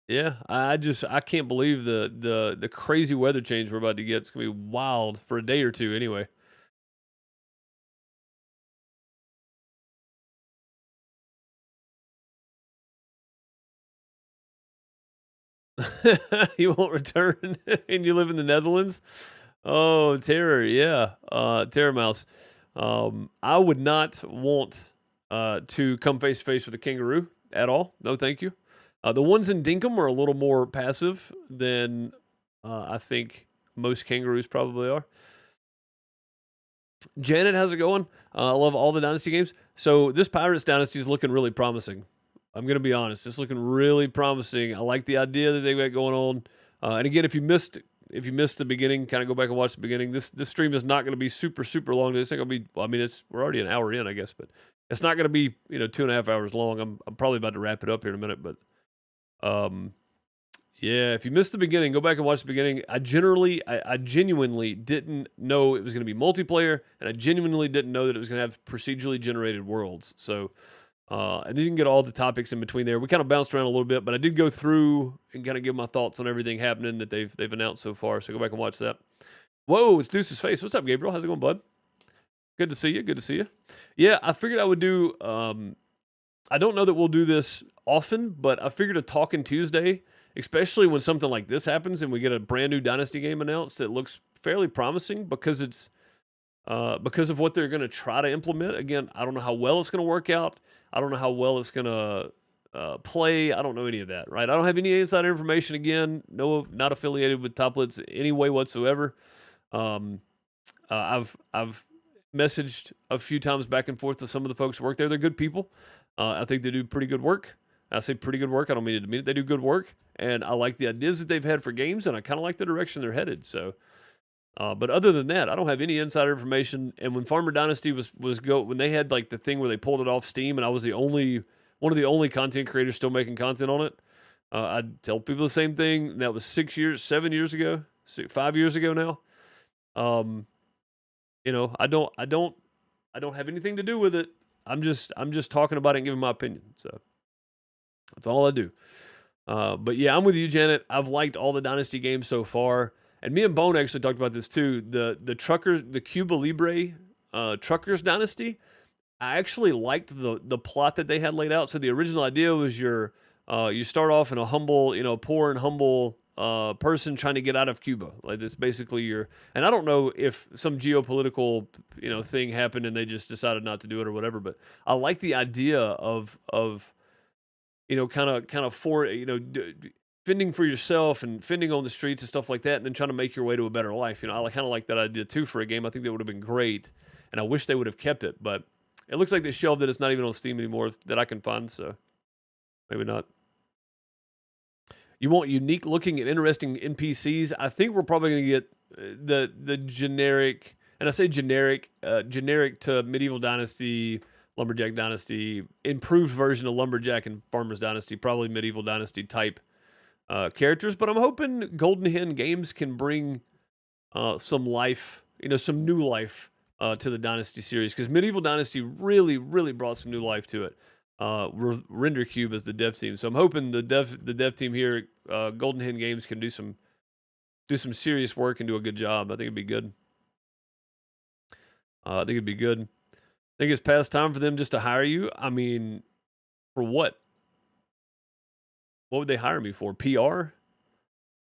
Yeah, I can't believe the crazy weather change we're about to get. It's gonna be wild for a day or two anyway. You won't return, and you live in the Netherlands. Oh, terror, yeah, terror mouse. I would not want to come face to face with a kangaroo at all. No, thank you. The ones in Dinkum are a little more passive than I think most kangaroos probably are. Janet, how's it going? I love all the Dynasty games. So this Pirates Dynasty is looking really promising. I'm going to be honest. It's looking really promising. I like the idea that they got going on. And again, if you missed the beginning, kind of go back and watch the beginning. This stream is not going to be super long. It's not going to be. Well, I mean, we're already an hour in, I guess, but it's not going to be 2.5 hours long. I'm probably about to wrap it up here in a minute, but yeah, if you missed the beginning, go back and watch the beginning. I genuinely didn't know it was going to be multiplayer, and I genuinely didn't know that it was going to have procedurally generated worlds. So, and then you can get all the topics in between there. We kind of bounced around a little bit, but I did go through and kind of give my thoughts on everything happening that they've announced so far. So go back and watch that. Whoa, it's Deuce's face. What's up, Gabriel? How's it going, bud? Good to see you. Good to see you. Yeah, I figured I would do. I don't know that we'll do this often, but I figured a Talking Tuesday, especially when something like this happens and we get a brand new Dynasty game announced that looks fairly promising because it's because of what they're going to try to implement. Again, I don't know how well it's going to work out. I don't know how well it's going to play. I don't know any of that, right? I don't have any insider information. Again, no, not affiliated with Toplets any way whatsoever. I've messaged a few times back and forth with some of the folks who work there. They're good people. I think they do pretty good work. I say pretty good work. I don't mean to demean it. They do good work, and I like the ideas that they've had for games, and I kind of like the direction they're headed. So, but other than that, I don't have any insider information. And when Farmer Dynasty when they had like the thing where they pulled it off Steam, and I was one of the only content creators still making content on it, I'd tell people the same thing. And that was 7 years ago, 5 years ago now. I don't have anything to do with it. I'm just talking about it and giving my opinion. So that's all I do. But yeah, I'm with you, Janet. I've liked all the Dynasty games so far. And me and Bone actually talked about this too. The Cuba Libre Truckers Dynasty. I actually liked the plot that they had laid out. So the original idea was you start off in a humble, poor and humble person trying to get out of Cuba. Like this basically and I don't know if some geopolitical, thing happened and they just decided not to do it or whatever, but I like the idea of kind of fending for yourself and fending on the streets and stuff like that, and then trying to make your way to a better life. I kind of like that idea too for a game. I think that would have been great, and I wish they would have kept it, but it looks like they shelved it. It's not even on Steam anymore that I can find, so maybe not. You want unique looking and interesting NPCs? I think we're probably going to get the generic, and I say generic to Medieval Dynasty, Lumberjack Dynasty, improved version of Lumberjack and Farmers Dynasty, probably Medieval Dynasty type characters. But I'm hoping Golden Hen Games can bring some life, some new life to the Dynasty series, because Medieval Dynasty really, really brought some new life to it. Render Cube as the dev team, so I'm hoping the dev team here, Golden Hen Games, can do some serious work and do a good job. I think it'd be good. I think it's past time for them just to hire you. I mean, for what? What would they hire me for? PR?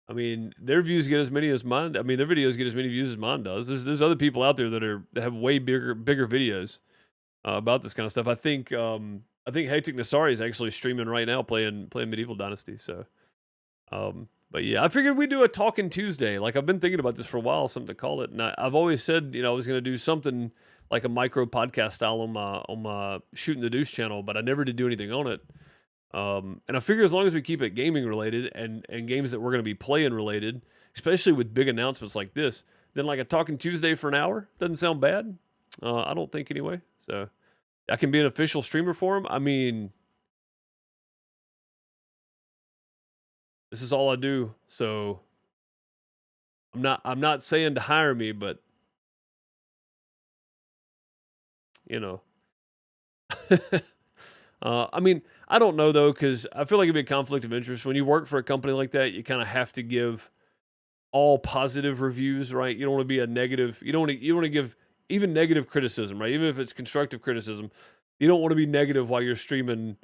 I mean, their views get as many as mine. I mean, their videos get as many views as mine does. There's other people out there that have way bigger videos about this kind of stuff. I think Hectic Nasari is actually streaming right now playing Medieval Dynasty. So, but yeah, I figured we'd do a Talking Tuesday. Like, I've been thinking about this for a while, something to call it, and I've always said, I was going to do something like a micro podcast style on my Shootin the Deuce channel, but I never did do anything on it. And I figure as long as we keep it gaming related and games that we're going to be playing related, especially with big announcements like this, then like a Talking Tuesday for an hour doesn't sound bad. I don't think anyway. So I can be an official streamer for them. I mean, this is all I do. So I'm not saying to hire me, but I mean, I don't know though, because I feel like it'd be a conflict of interest when you work for a company like that. You kind of have to give all positive reviews, right? You don't want to be a negative. You want to give even negative criticism, right? Even if it's constructive criticism, you don't want to be negative while you're streaming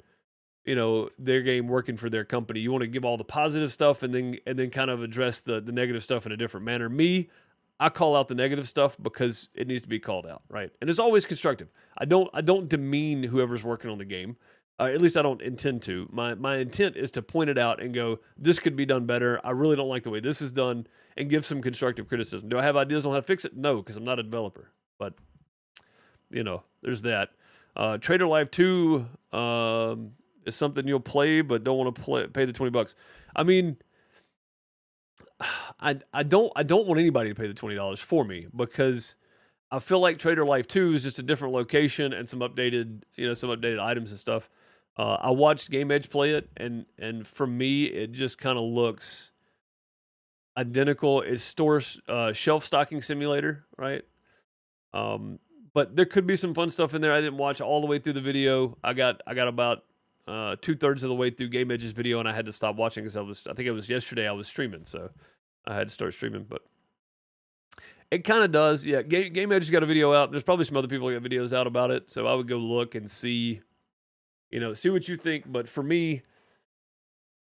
you know, their game working for their company. You want to give all the positive stuff and then kind of address the negative stuff in a different manner. Me, I call out the negative stuff because it needs to be called out, right? And it's always constructive. I don't demean whoever's working on the game. At least I don't intend to. My intent is to point it out and go, this could be done better. I really don't like the way this is done, and give some constructive criticism. Do I have ideas on how to fix it? No, because I'm not a developer. But, you know, there's that. Trader Life 2 is something you'll play but don't want to pay the $20. I mean, I don't want anybody to pay the $20 for me, because I feel like Trader Life 2 is just a different location and some updated items and stuff. I watched Game Edge play it, and for me, it just kind of looks identical. It's shelf stocking simulator, right? But there could be some fun stuff in there. I didn't watch all the way through the video. I got about 2/3 of the way through Game Edge's video, and I had to stop watching because I think it was yesterday I was streaming, so I had to start streaming. But it kind of does, yeah. Game Edge's got a video out. There's probably some other people that got videos out about it, so I would go look and see, see what you think. But for me,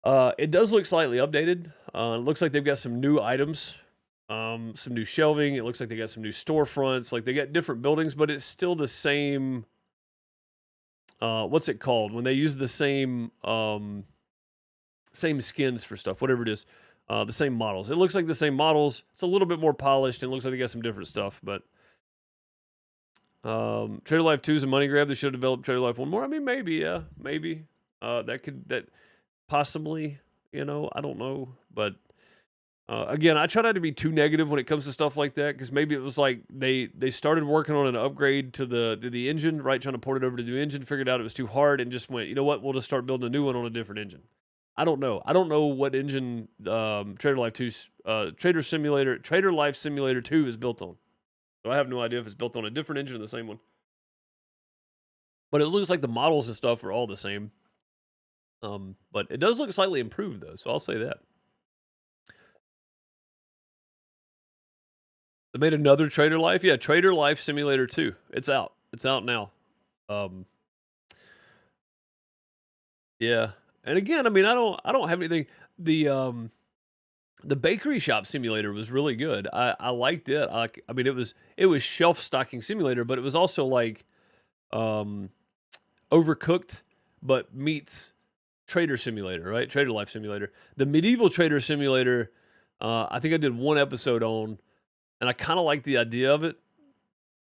it does look slightly updated. It looks like they've got some new items, some new shelving. It looks like they got some new storefronts. Like, they got different buildings, but it's still the same. What's it called when they use the same skins for stuff, whatever it is, the same models. It looks like the same models. It's a little bit more polished, and it looks like they got some different stuff. But Trader Life 2 is a money grab. They should have developed Trader Life 1 more. I mean, maybe, yeah, maybe that possibly, I don't know. But again, I try not to be too negative when it comes to stuff like that, because maybe it was like they started working on an upgrade to the engine, right? Trying to port it over to the new engine, figured out it was too hard, and just went, you know what? We'll just start building a new one on a different engine. I don't know. I don't know what engine Trader Life 2's Trader Life Simulator 2 is built on. So I have no idea if it's built on a different engine or the same one. But it looks like the models and stuff are all the same. But it does look slightly improved, though, so I'll say that. They made another Trader Life? Yeah, Trader Life Simulator 2. It's out. It's out now. Yeah. And again, I mean, I don't have anything. The bakery shop simulator was really good. I liked it. I mean, it was shelf stocking simulator, but it was also like Overcooked, but meets Trader Simulator, right? Trader Life Simulator. The medieval Trader Simulator, I think I did one episode on, and I kind of liked the idea of it,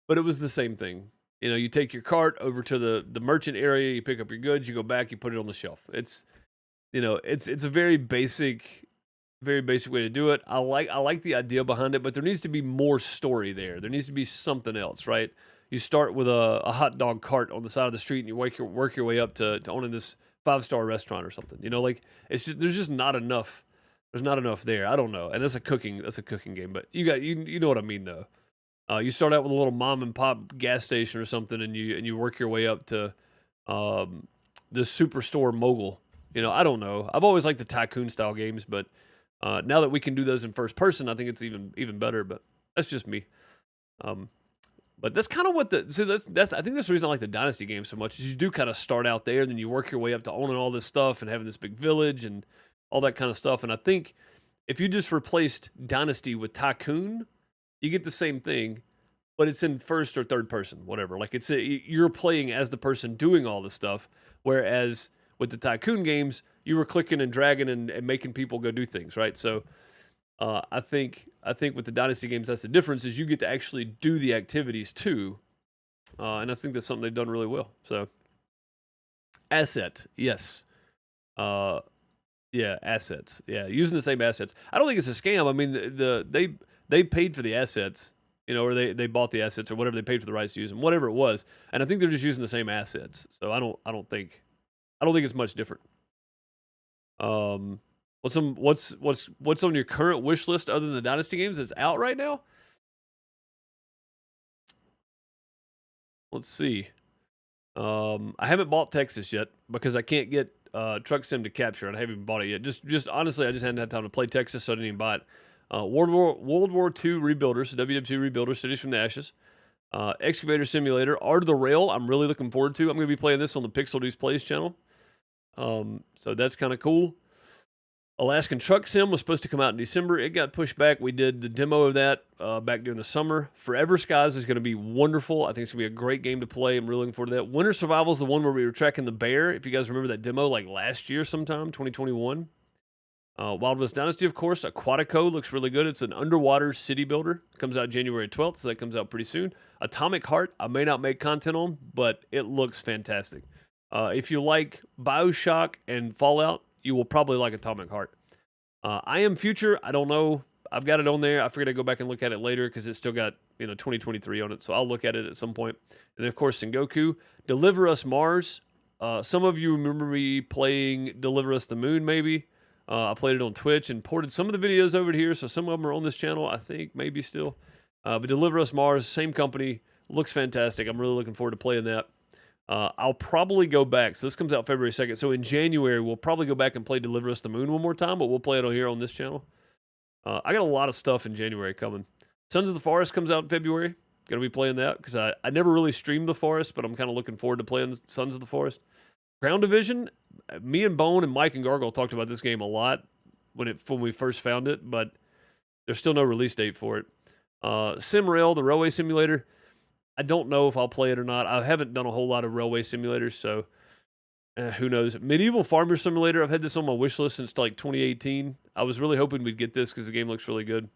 but it was the same thing. You take your cart over to the merchant area, you pick up your goods, you go back, you put it on the shelf. It's a very basic way to do it. I like the idea behind it, but there needs to be more story there. There needs to be something else, right? You start with a hot dog cart on the side of the street, and you work your way up to owning this 5-star restaurant or something. Like, there's just not enough. There's not enough there. I don't know. And that's a cooking game, but you know what I mean, though. You start out with a little mom and pop gas station or something, and you work your way up to this superstore mogul. I don't know. I've always liked the Tycoon style games, but now that we can do those in first person, I think it's even better. But that's just me. But that's kind of what I think that's the reason I like the Dynasty games so much, is you do kind of start out there, and then you work your way up to owning all this stuff and having this big village and all that kind of stuff. And I think if you just replaced Dynasty with Tycoon, you get the same thing, but it's in first or third person, whatever. Like, you're playing as the person doing all this stuff, whereas with the Tycoon games, you were clicking and dragging and making people go do things, right? So I think with the Dynasty games, that's the difference, is you get to actually do the activities too. And I think that's something they've done really well. So asset, yes. Yeah, assets. Yeah, using the same assets. I don't think it's a scam. I mean, they paid for the assets, or they bought the assets or whatever, they paid for the rights to use them, whatever it was. And I think they're just using the same assets. So I don't think it's much different. What's on your current wish list other than the Dynasty games that's out right now? Let's see. I haven't bought Texas yet because I can't get Truck Sim to capture, and I haven't even bought it yet. Just honestly, I just hadn't had time to play Texas, so I didn't even buy it. World War II Rebuilders, WW2 Rebuilders, Cities from the Ashes. Excavator Simulator, Art of the Rail, I'm really looking forward to. I'm going to be playing this on the Pixel Deuce Plays channel. So that's kind of cool. Alaskan Truck Sim was supposed to come out in December. It got pushed back. We did the demo of that back during the summer. Forever Skies is going to be wonderful. I think it's going to be a great game to play. I'm really looking forward to that. Winter Survival is the one where we were tracking the bear. If you guys remember that demo like last year sometime, 2021. Wild West Dynasty, of course. Aquatico looks really good. It's an underwater city builder. It comes out January 12th, so that comes out pretty soon. Atomic Heart, I may not make content on, but it looks fantastic. If you like BioShock and Fallout, you will probably like Atomic Heart. I Am Future, I don't know. I've got it on there. I figured I'd go back and look at it later because it's still got 2023 on it, so I'll look at it at some point. And then, of course, Sengoku. Deliver Us Mars. Some of you remember me playing Deliver Us the Moon, maybe. I played it on Twitch and ported some of the videos over to here, so some of them are on this channel, I think, maybe still. But Deliver Us Mars, same company, looks fantastic. I'm really looking forward to playing that. I'll probably go back. So this comes out February 2nd. So in January, we'll probably go back and play Deliver Us the Moon one more time, but we'll play it on here on this channel. I got a lot of stuff in January coming. Sons of the Forest comes out in February. Going to be playing that because I never really streamed the Forest, but I'm kind of looking forward to playing Sons of the Forest. Ground Division, me and Bone and Mike and Gargle talked about this game a lot when we first found it, but there's still no release date for it. SimRail, the railway simulator. I don't know if I'll play it or not. I haven't done a whole lot of railway simulators, so who knows. Medieval Farmer Simulator, I've had this on my wish list since like 2018. I was really hoping we'd get this because the game looks really good.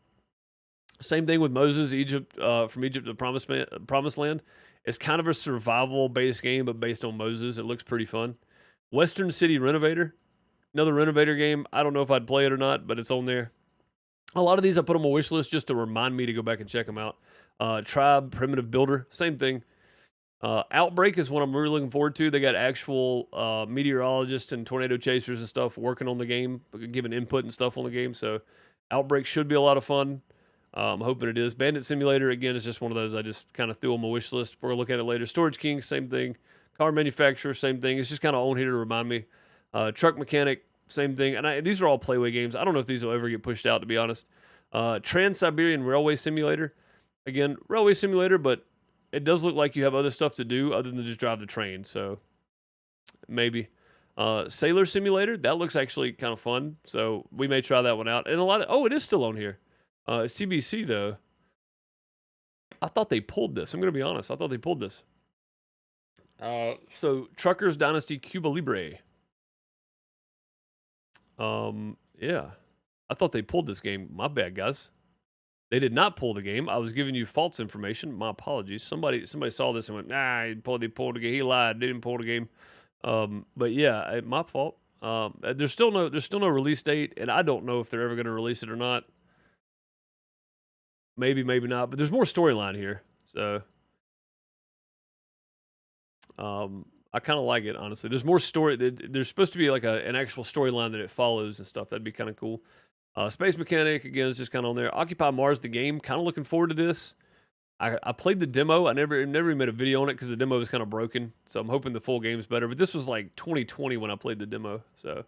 Same thing with Moses, Egypt, from Egypt to Promised Land. It's kind of a survival-based game, but based on Moses. It looks pretty fun. Western City Renovator, another Renovator game. I don't know if I'd play it or not, but it's on there. A lot of these I put on my wish list just to remind me to go back and check them out. Tribe, Primitive Builder, same thing. Outbreak is one I'm really looking forward to. They got actual meteorologists and tornado chasers and stuff working on the game, giving input and stuff on the game. So Outbreak should be a lot of fun. I'm hoping it is. Bandit Simulator, again, is just one of those I just kind of threw on my wish list. We're going to look at it later. Storage King, same thing. Car Manufacturer, same thing. It's just kind of on here to remind me. Truck Mechanic, same thing. And these are all Playway games. I don't know if these will ever get pushed out, to be honest. Trans-Siberian Railway Simulator. Again, Railway Simulator, but it does look like you have other stuff to do other than just drive the train. So maybe. Sailor Simulator, that looks actually kind of fun. So we may try that one out. And it is still on here. It's TBC, though. I thought they pulled this. I'm going to be honest. I thought they pulled this. So, Truckers Dynasty Cuba Libre. Yeah. I thought they pulled this game. My bad, guys. They did not pull the game. I was giving you false information. My apologies. Somebody saw this and went, nah, they pulled the game. He lied. They didn't pull the game. But yeah, my fault. There's still no release date, and I don't know if they're ever going to release it or not. Maybe, maybe not. But there's more storyline here, so I kind of like it, honestly. There's more story. There's supposed to be like an actual storyline that it follows and stuff. That'd be kind of cool. Space Mechanic, again, is just kind of on there. Occupy Mars, the game. Kind of looking forward to this. I played the demo. I never even made a video on it because the demo was kind of broken. So I'm hoping the full game's better. But this was like 2020 when I played the demo. So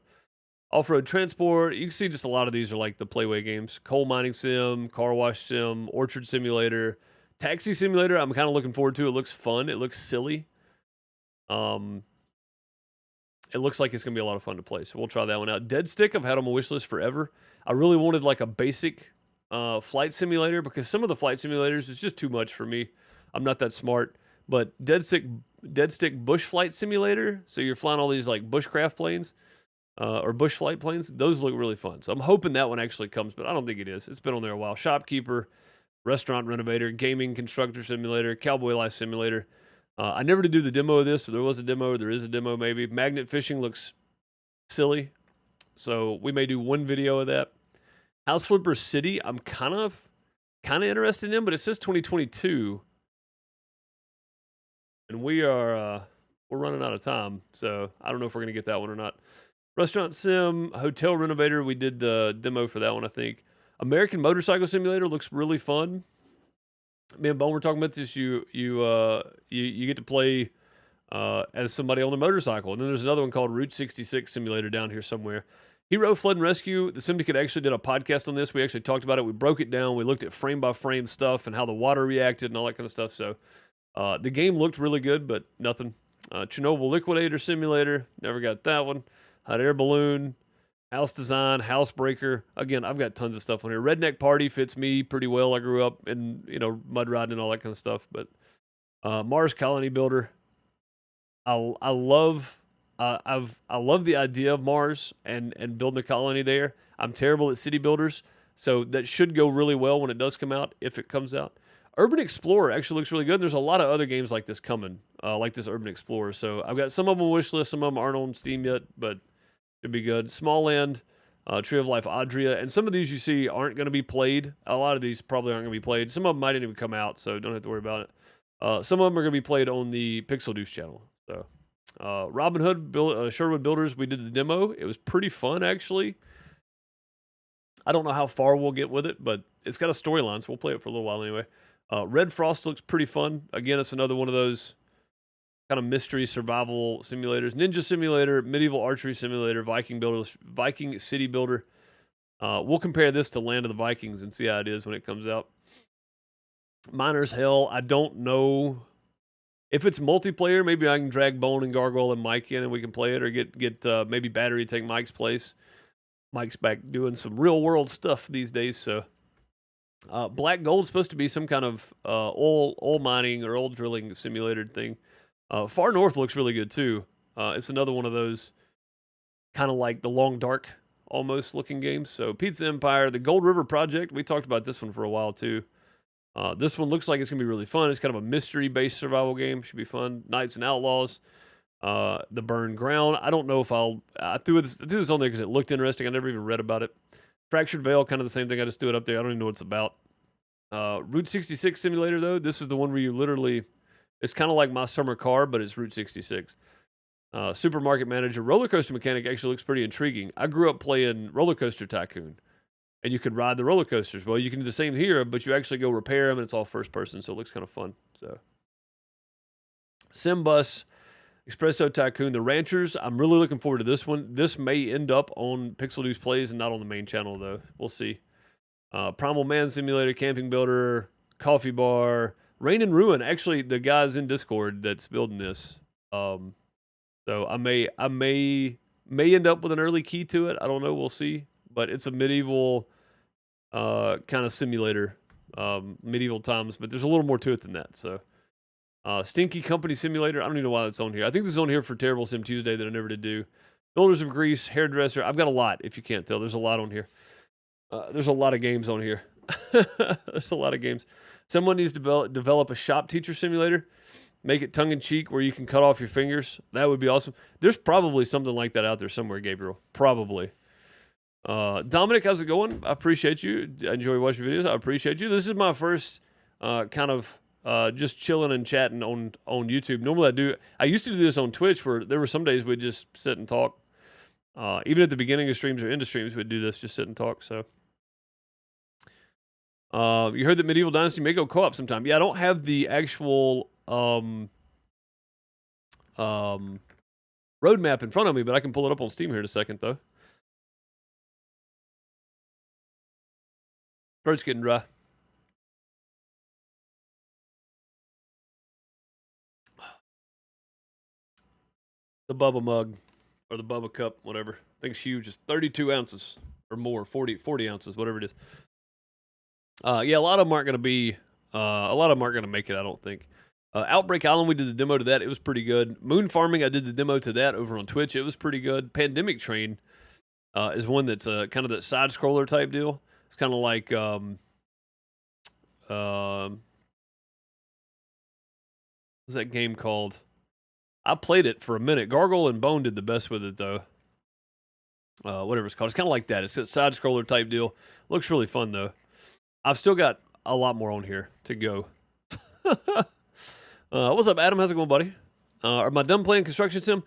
Off-Road Transport. You can see just a lot of these are like the Playway games. Coal Mining Sim, Car Wash Sim, Orchard Simulator. Taxi Simulator, I'm kind of looking forward to. It looks fun. It looks silly. It looks like it's going to be a lot of fun to play, so we'll try that one out. Dead Stick, I've had on my wish list forever. I really wanted like a basic flight simulator because some of the flight simulators is just too much for me. I'm not that smart. But Dead Stick Bush Flight Simulator, so you're flying all these like bushcraft planes or bush flight planes. Those look really fun. So I'm hoping that one actually comes, but I don't think it is. It's been on there a while. Shopkeeper, Restaurant Renovator, Gaming Constructor Simulator, Cowboy Life Simulator. I never did do the demo of this, but there was a demo. There is a demo, maybe. Magnet Fishing looks silly, so we may do one video of that. House Flipper City, I'm kind of interested in, but it says 2022, and we're running out of time, so I don't know if we're gonna get that one or not. Restaurant Sim, Hotel Renovator, we did the demo for that one, I think. American Motorcycle Simulator looks really fun. Me and Bone were talking about this. You get to play as somebody on a motorcycle, and then there's another one called Route 66 Simulator down here somewhere. Hero Flood and Rescue. The Syndicate actually did a podcast on this. We actually talked about it. We broke it down. We looked at frame by frame stuff and how the water reacted and all that kind of stuff. So the game looked really good, but nothing. Chernobyl Liquidator Simulator, never got that one. Hot Air Balloon, House Design, Housebreaker. Again, I've got tons of stuff on here. Redneck Party fits me pretty well. I grew up in, mud riding and all that kind of stuff. But Mars Colony Builder. I love the idea of Mars and building a colony there. I'm terrible at city builders, so that should go really well when it does come out, if it comes out. Urban Explorer actually looks really good. There's a lot of other games like this coming, like this Urban Explorer. So I've got some of them on Wishlist, some of them aren't on Steam yet, but should be good. Small Land, Tree of Life Adria, and some of these you see aren't going to be played. A lot of these probably aren't going to be played. Some of them might even come out, so don't have to worry about it. Some of them are going to be played on the Pixel Deuce channel. So Robin Hood, Sherwood Builders, we did the demo. It was pretty fun, actually. I don't know how far we'll get with it, but it's got a storyline, so we'll play it for a little while anyway. Red Frost looks pretty fun. Again, it's another one of those kind of mystery survival simulators. Ninja Simulator, Medieval Archery Simulator, Viking City Builder. We'll compare this to Land of the Vikings and see how it is when it comes out. Miner's Hell, I don't know. If it's multiplayer, maybe I can drag Bone and Gargoyle and Mike in and we can play it, or get maybe Battery take Mike's place. Mike's back doing some real world stuff these days, so. Black Gold's supposed to be some kind of oil mining or oil drilling simulator thing. Far North looks really good too. It's another one of those kind of like the Long Dark almost looking games. So Pizza Empire, the Gold River Project, we talked about this one for a while too. This one looks like it's going to be really fun. It's kind of a mystery-based survival game. Should be fun. Knights and Outlaws. The Burned Ground. I don't know if I threw this on there because it looked interesting. I never even read about it. Fractured Veil, kind of the same thing. I just threw it up there. I don't even know what it's about. Route 66 Simulator, though. This is the one where you literally... It's kind of like My Summer Car, but it's Route 66. Supermarket Manager. Roller Coaster Mechanic actually looks pretty intriguing. I grew up playing Roller Coaster Tycoon. And you could ride the roller coasters. Well, you can do the same here, but you actually go repair them, and it's all first person, so it looks kind of fun. So, Simbus, Espresso Tycoon, The Ranchers. I'm really looking forward to this one. This may end up on Pixel Deuce Plays and not on the main channel, though. We'll see. Primal Man Simulator, Camping Builder, Coffee Bar, Rain and Ruin. Actually, the guys in Discord that's building this. So I may end up with an early key to it. I don't know. We'll see. But it's a medieval kind of simulator, medieval times. But there's a little more to it than that. So, Stinky Company Simulator. I don't even know why that's on here. I think this is on here for Terrible Sim Tuesday that I never did do. Builders of Greece, Hairdresser. I've got a lot, if you can't tell. There's a lot on here. There's a lot of games on here. There's a lot of games. Someone needs to develop a shop teacher simulator. Make it tongue-in-cheek where you can cut off your fingers. That would be awesome. There's probably something like that out there somewhere, Gabriel. Probably. Dominic, how's it going? I appreciate you. I enjoy watching videos. I appreciate you. This is my first kind of just chilling and chatting on YouTube. Normally I used to do this on Twitch where there were some days we'd just sit and talk. Even at the beginning of streams or end of streams, we'd do this, just sit and talk. So, you heard that Medieval Dynasty may go co-op sometime. Yeah, I don't have the actual roadmap in front of me, but I can pull it up on Steam here in a second, though. Throat's getting dry. The Bubba mug, or the Bubba cup, whatever. Thing's huge. It's 32 ounces or more, 40 ounces, whatever it is. Yeah, a lot of them aren't going to be, a lot of them aren't going to make it, I don't think. Outbreak Island, we did the demo to that. It was pretty good. Moon Farming, I did the demo to that over on Twitch. It was pretty good. Pandemic Train is one that's kind of that side-scroller type deal. It's kind of like, what's that game called? I played it for a minute. Gargoyle and Bone did the best with it, though. Whatever it's called. It's kind of like that. It's a side-scroller type deal. Looks really fun, though. I've still got a lot more on here to go. What's up, Adam? How's it going, buddy? Am I done playing Construction Sim?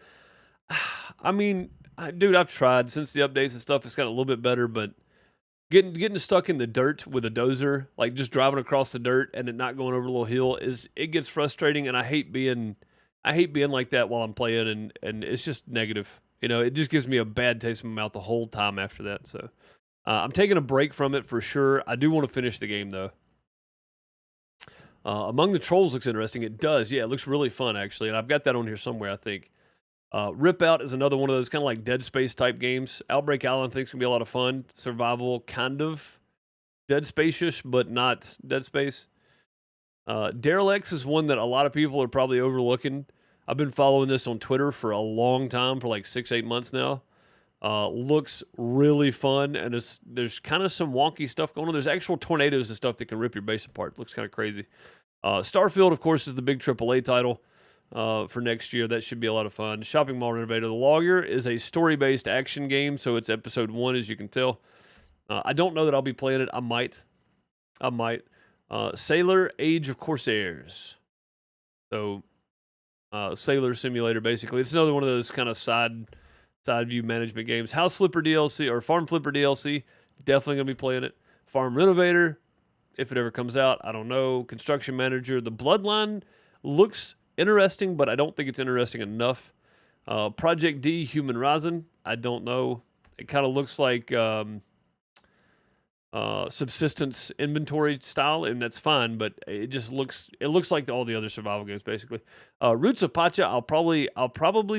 I mean, dude, I've tried since the updates and stuff. It's gotten a little bit better, but getting stuck in the dirt with a dozer, like just driving across the dirt and it not going over a little hill, it gets frustrating, and I hate being like that while I'm playing, and it's just negative. You know, it just gives me a bad taste in my mouth the whole time after that. So I'm taking a break from it for sure. I do want to finish the game, though. Among the Trolls looks interesting. It does. Yeah, it looks really fun, actually. And I've got that on here somewhere, I think. Rip Out is another one of those kind of like Dead Space type games. Outbreak Island I think is going to be a lot of fun. Survival, kind of Dead Space-ish, but not Dead Space. Derelict is one that a lot of people are probably overlooking. I've been following this on Twitter for a long time, for like 6-8 months now. Looks really fun, and there's kind of some wonky stuff going on. There's actual tornadoes and stuff that can rip your base apart. Looks kind of crazy. Starfield, of course, is the big AAA title for next year. That should be a lot of fun. Shopping Mall Renovator. The Lawyer is a story-based action game, so it's episode 1, as you can tell. I don't know that I'll be playing it. I might. Sailor Age of Corsairs. So, Sailor Simulator, basically. It's another one of those kind of side view management games. House Flipper DLC, or Farm Flipper DLC. Definitely going to be playing it. Farm Renovator, if it ever comes out. I don't know. Construction Manager. The Bloodline looks interesting, but I don't think it's interesting enough. Project D, Human Rising. I don't know. It kind of looks like subsistence inventory style, and that's fine, but it looks like all the other survival games, basically. Roots of Pacha, I'll probably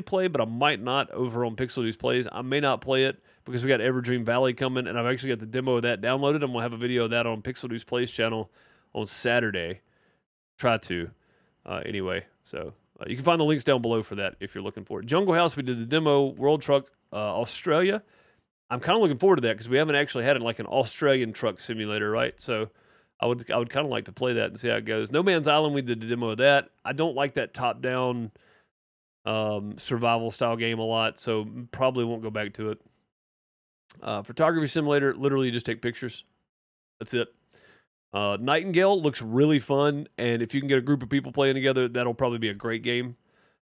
play, but I might not over on Pixel Deuce Plays. I may not play it because we got Everdream Valley coming, and I've actually got the demo of that downloaded. I'm gonna have a video of that on Pixel Deuce Plays channel on Saturday. Try to. Anyway, so you can find the links down below for that if you're looking for it. Jungle House, we did the demo. World Truck Australia. I'm kind of looking forward to that because we haven't actually had it like an Australian truck simulator, right? So I would kind of like to play that and see how it goes. No Man's Island, we did the demo of that. I don't like that top-down survival style game a lot, so probably won't go back to it. Photography simulator, literally you just take pictures. That's it. Nightingale looks really fun, and if you can get a group of people playing together, that'll probably be a great game.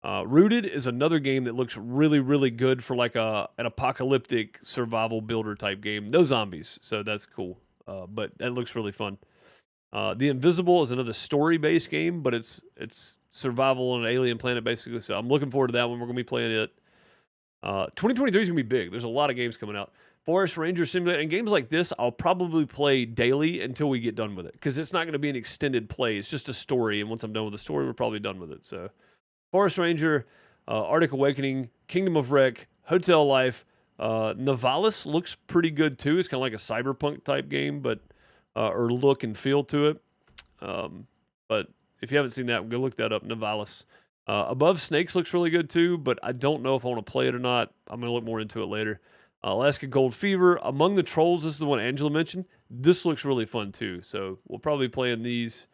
Rooted is another game that looks really, really good for like an apocalyptic survival builder type game. No zombies, so that's cool. But that looks really fun. The Invisible is another story-based game, but it's survival on an alien planet, basically. So I'm looking forward to that one. We're going to be playing it. 2023 is going to be big. There's a lot of games coming out. Forest Ranger Simulator, and games like this, I'll probably play daily until we get done with it, because it's not going to be an extended play. It's just a story, and once I'm done with the story, we're probably done with it. So Forest Ranger, Arctic Awakening, Kingdom of Wreck, Hotel Life, Nivalis looks pretty good too. It's kind of like a cyberpunk type game, but or look and feel to it. But if you haven't seen that, go look that up. Nivalis. Above Snakes looks really good too, but I don't know if I want to play it or not. I'm going to look more into it later. Alaska Gold Fever. Among the Trolls, this is the one Angela mentioned. This looks really fun too, so we'll probably play in these.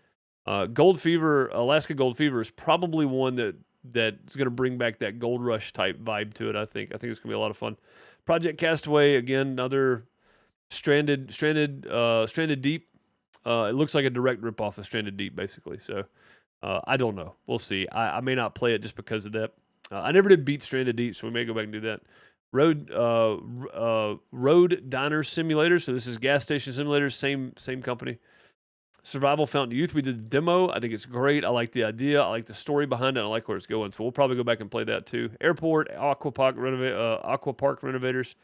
Gold Fever, Alaska Gold Fever is probably one that's going to bring back that Gold Rush type vibe to it, I think. I think it's going to be a lot of fun. Project Castaway, again, another Stranded Deep. It looks like a direct ripoff of Stranded Deep, basically. So, I don't know. We'll see. I may not play it just because of that. I never did beat Stranded Deep, so we may go back and do that. Road Diner Simulator. So this is gas station simulator, same company. Survival Fountain Youth, we did the demo. I think it's great. I like the idea. I like the story behind it. I like where it's going. So we'll probably go back and play that too. Airport, Aqua Park Renovators.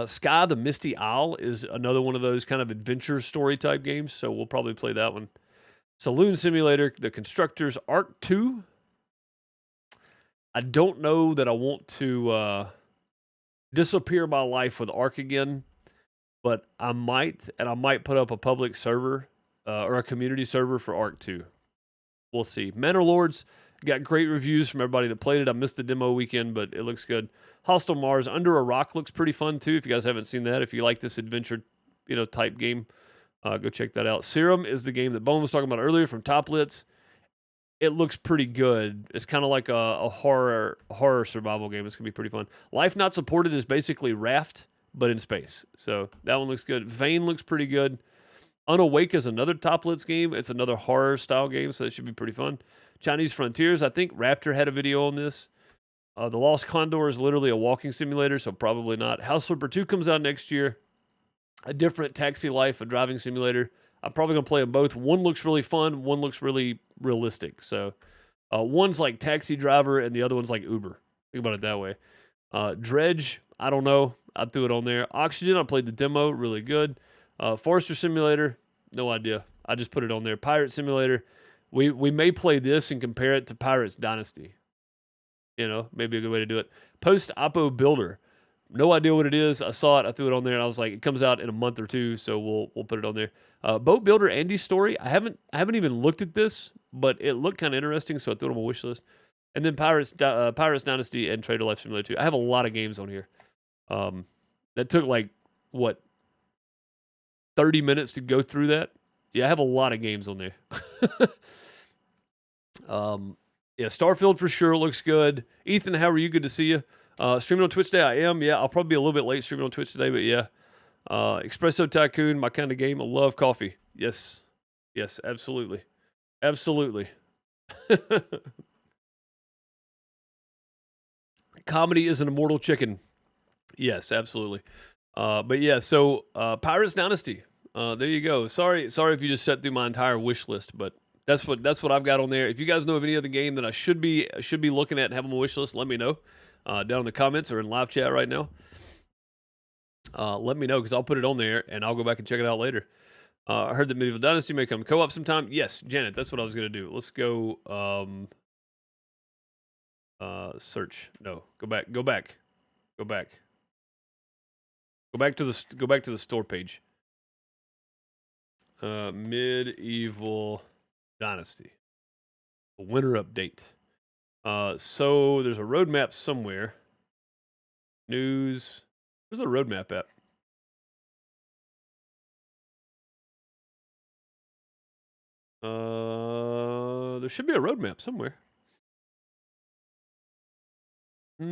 Sky the Misty Isle is another one of those kind of adventure story type games. So we'll probably play that one. Saloon Simulator, The Constructors, Arc 2. I don't know that I want to disappear my life with Arc again. But I might put up a public server or a community server for Arc 2. We'll see. Manor Lords got great reviews from everybody that played it. I missed the demo weekend, but it looks good. Hostile Mars, Under a Rock looks pretty fun too. If you guys haven't seen that, if you like this adventure, type game, go check that out. Serum is the game that Bone was talking about earlier from Toplitz. It looks pretty good. It's kind of like a horror survival game. It's gonna be pretty fun. Life Not Supported is basically Raft, but in space. So that one looks good. Vane looks pretty good. Unawake is another Toplitz game. It's another horror style game, so it should be pretty fun. Chinese Frontiers, I think Raptor had a video on this. The Lost Condor is literally a walking simulator, so probably not. House Flipper 2 comes out next year. A different Taxi Life, a driving simulator. I'm probably going to play them both. One looks really fun. One looks really realistic. So one's like Taxi Driver, and the other one's like Uber. Think about it that way. Dredge, I don't know. I threw it on there. Oxygen, I played the demo. Really good. Forester Simulator, no idea. I just put it on there. Pirate Simulator. We may play this and compare it to Pirates Dynasty. You know, maybe a good way to do it. Post-Oppo Builder. No idea what it is. I saw it. I threw it on there, and I was like, it comes out in a month or two, so we'll put it on there. Boat Builder Andy's Story. I haven't even looked at this, but it looked kind of interesting, so I threw it on my wish list. And then Pirates Dynasty and Trader Life Simulator 2. I have a lot of games on here. That took like what 30 minutes to go through that. Yeah, I have a lot of games on there. Yeah, Starfield for sure looks good. Ethan, how are you? Good to see you. Streaming on Twitch today, I am. Yeah, I'll probably be a little bit late streaming on Twitch today, but yeah. Espresso Tycoon, my kind of game. I love coffee. Yes. Yes, absolutely. Absolutely. Comedy is an immortal chicken. Yes, absolutely. But yeah, so Pirates Dynasty. There you go. Sorry if you just set through my entire wish list, but that's what I've got on there. If you guys know of any other game that I should be looking at and have on my wish list, let me know down in the comments or in live chat right now. Let me know because I'll put it on there and I'll go back and check it out later. I heard that Medieval Dynasty may come co-op sometime. Yes, Janet, that's what I was gonna do. Let's go. Search. No, go back to the store page. Medieval Dynasty. A winter update. So there's a roadmap somewhere. News. Where's the roadmap at? There should be a roadmap somewhere. I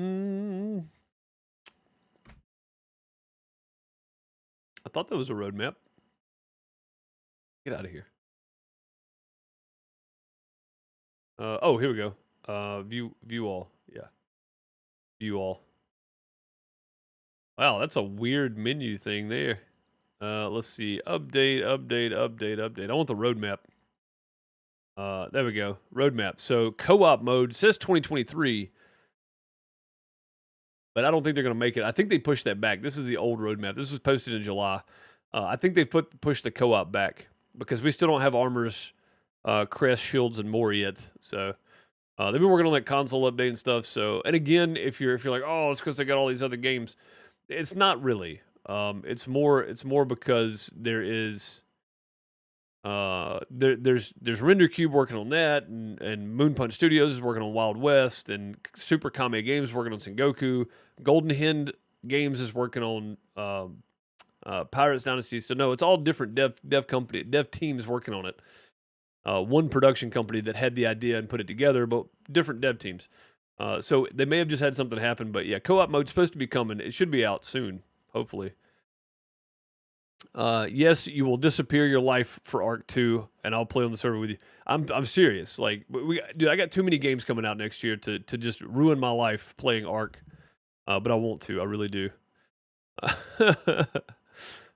thought there was a roadmap. Get out of here. Oh, here we go. View all. Yeah. View all. Wow, that's a weird menu thing there. Let's see. Update. I want the roadmap. There we go. Roadmap. So co-op mode says 2023. But I don't think they're going to make it. I think they pushed that back. This is the old roadmap. This was posted in July. I think they've pushed the co-op back because we still don't have armors, crest, shields, and more yet. So they've been working on that console update and stuff. So, and again, if you're like, oh, it's because they got all these other games, it's not really. It's more because there is there's Render Cube working on that, and Moon Punch Studios is working on Wild West, and Super Kame Games working on Sengoku. Golden Hen Games is working on Pirates Dynasty. So no, it's all different dev teams working on it. One production company that had the idea and put it together, but different dev teams. So they may have just had something happen, but yeah, co-op mode's supposed to be coming. It should be out soon, hopefully. Yes, you will disappear your life for Ark 2, and I'll play on the server with you. I'm serious. Like, dude, I got too many games coming out next year to just ruin my life playing Ark. But I want to. I really do.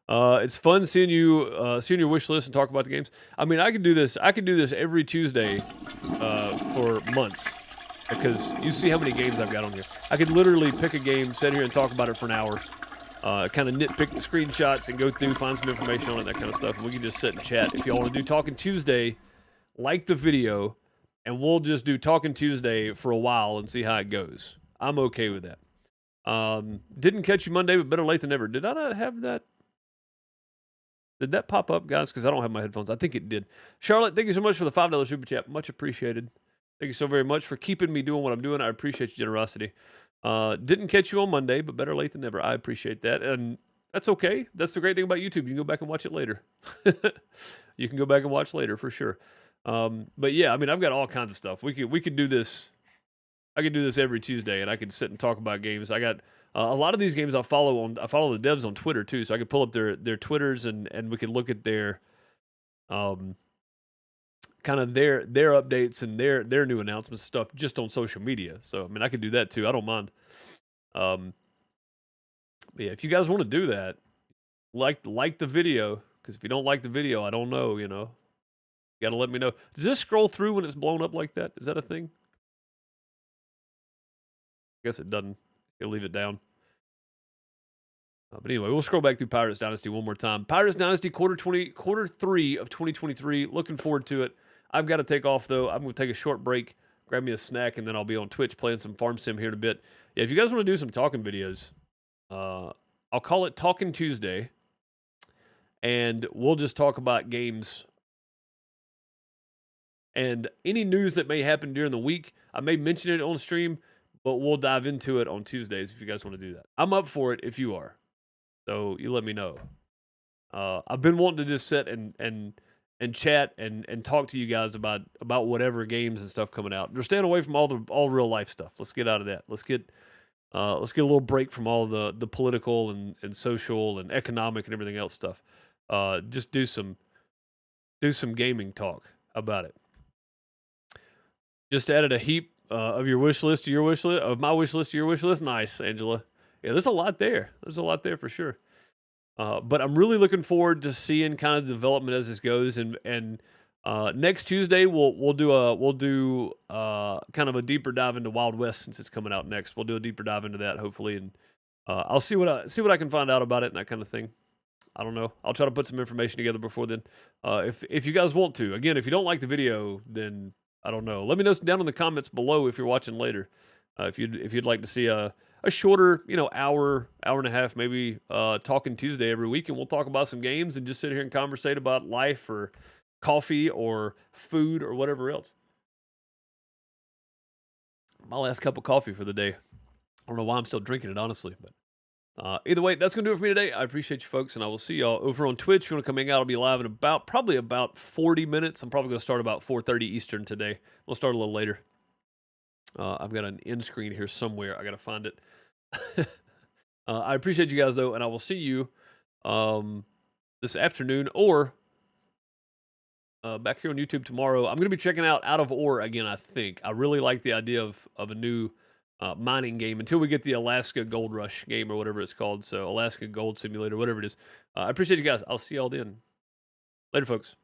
It's fun seeing your wish list and talk about the games. I mean, I could do this every Tuesday for months because you see how many games I've got on here. I could literally pick a game, sit here and talk about it for an hour. Kind of nitpick the screenshots and go through, find some information on it, that kind of stuff. And we can just sit and chat. If y'all want to do Talking Tuesday, like the video, and we'll just do Talking Tuesday for a while and see how it goes. I'm okay with that. Didn't catch you Monday, but better late than never. Did I not have that? Did that pop up, guys? Because I don't have my headphones. I think it did. Charlotte, thank you so much for the $5 super chat. Much appreciated. Thank you so very much for keeping me doing what I'm doing. I appreciate your generosity. Didn't catch you on Monday, but better late than never. I appreciate that. And that's okay. That's the great thing about YouTube. You can go back and watch it later. You can go back and watch later for sure. But yeah, I mean, I've got all kinds of stuff. We could do this. I could do this every Tuesday, and I could sit and talk about games. I got a lot of these games I follow the devs on Twitter too, so I could pull up their Twitters and we could look at their kind of their updates and their new announcements and stuff just on social media. So I mean, I could do that too. I don't mind. But yeah, if you guys want to do that, like the video, because if you don't like the video, I don't know. You know, you got to let me know. Does this scroll through when it's blown up like that? Is that a thing? I guess it doesn't. You'll leave it down. But anyway, we'll scroll back through Pirates Dynasty one more time. Pirates Dynasty quarter 3 of 2023. Looking forward to it. I've got to take off, though. I'm going to take a short break, grab me a snack, and then I'll be on Twitch playing some Farm Sim here in a bit. Yeah, if you guys want to do some talking videos, I'll call it Talking Tuesday, and we'll just talk about games and any news that may happen during the week. I may mention it on stream, but we'll dive into it on Tuesdays if you guys want to do that. I'm up for it if you are. So you let me know. I've been wanting to just sit and chat and talk to you guys about whatever games and stuff coming out. We're staying away from all real life stuff. Let's get out of that. Let's get a little break from all the political and social and economic and everything else stuff. Just do some gaming talk about it. Just added a heap of your wish list to your wish list, of my wish list to your wish list. Nice, Angela. Yeah, there's a lot there. There's a lot there for sure. But I'm really looking forward to seeing kind of the development as this goes. And next Tuesday we'll do kind of a deeper dive into Wild West since it's coming out next. We'll do a deeper dive into that hopefully, and I'll see what I can find out about it and that kind of thing. I don't know. I'll try to put some information together before then. If you guys want to, again, if you don't like the video, then I don't know. Let me know down in the comments below if you're watching later. If you'd like to see a shorter, hour and a half, maybe Talking Tuesday every week, and we'll talk about some games and just sit here and conversate about life or coffee or food or whatever else. My last cup of coffee for the day. I don't know why I'm still drinking it, honestly, but either way, that's gonna do it for me today. I appreciate you folks, and I will see y'all over on Twitch. If you want to come hang out, I'll be live in probably about 40 minutes. I'm probably gonna start about 4:30 Eastern today. We'll start a little later. I've got an end screen here somewhere. I gotta find it. I appreciate you guys though, and I will see you this afternoon or back here on YouTube tomorrow. I'm gonna be checking out Out of Ore again. I think I really like the idea of a new mining game until we get the Alaska Gold Rush game or whatever it's called. So Alaska Gold Simulator, whatever it is. I appreciate you guys. I'll see y'all then. Later, folks.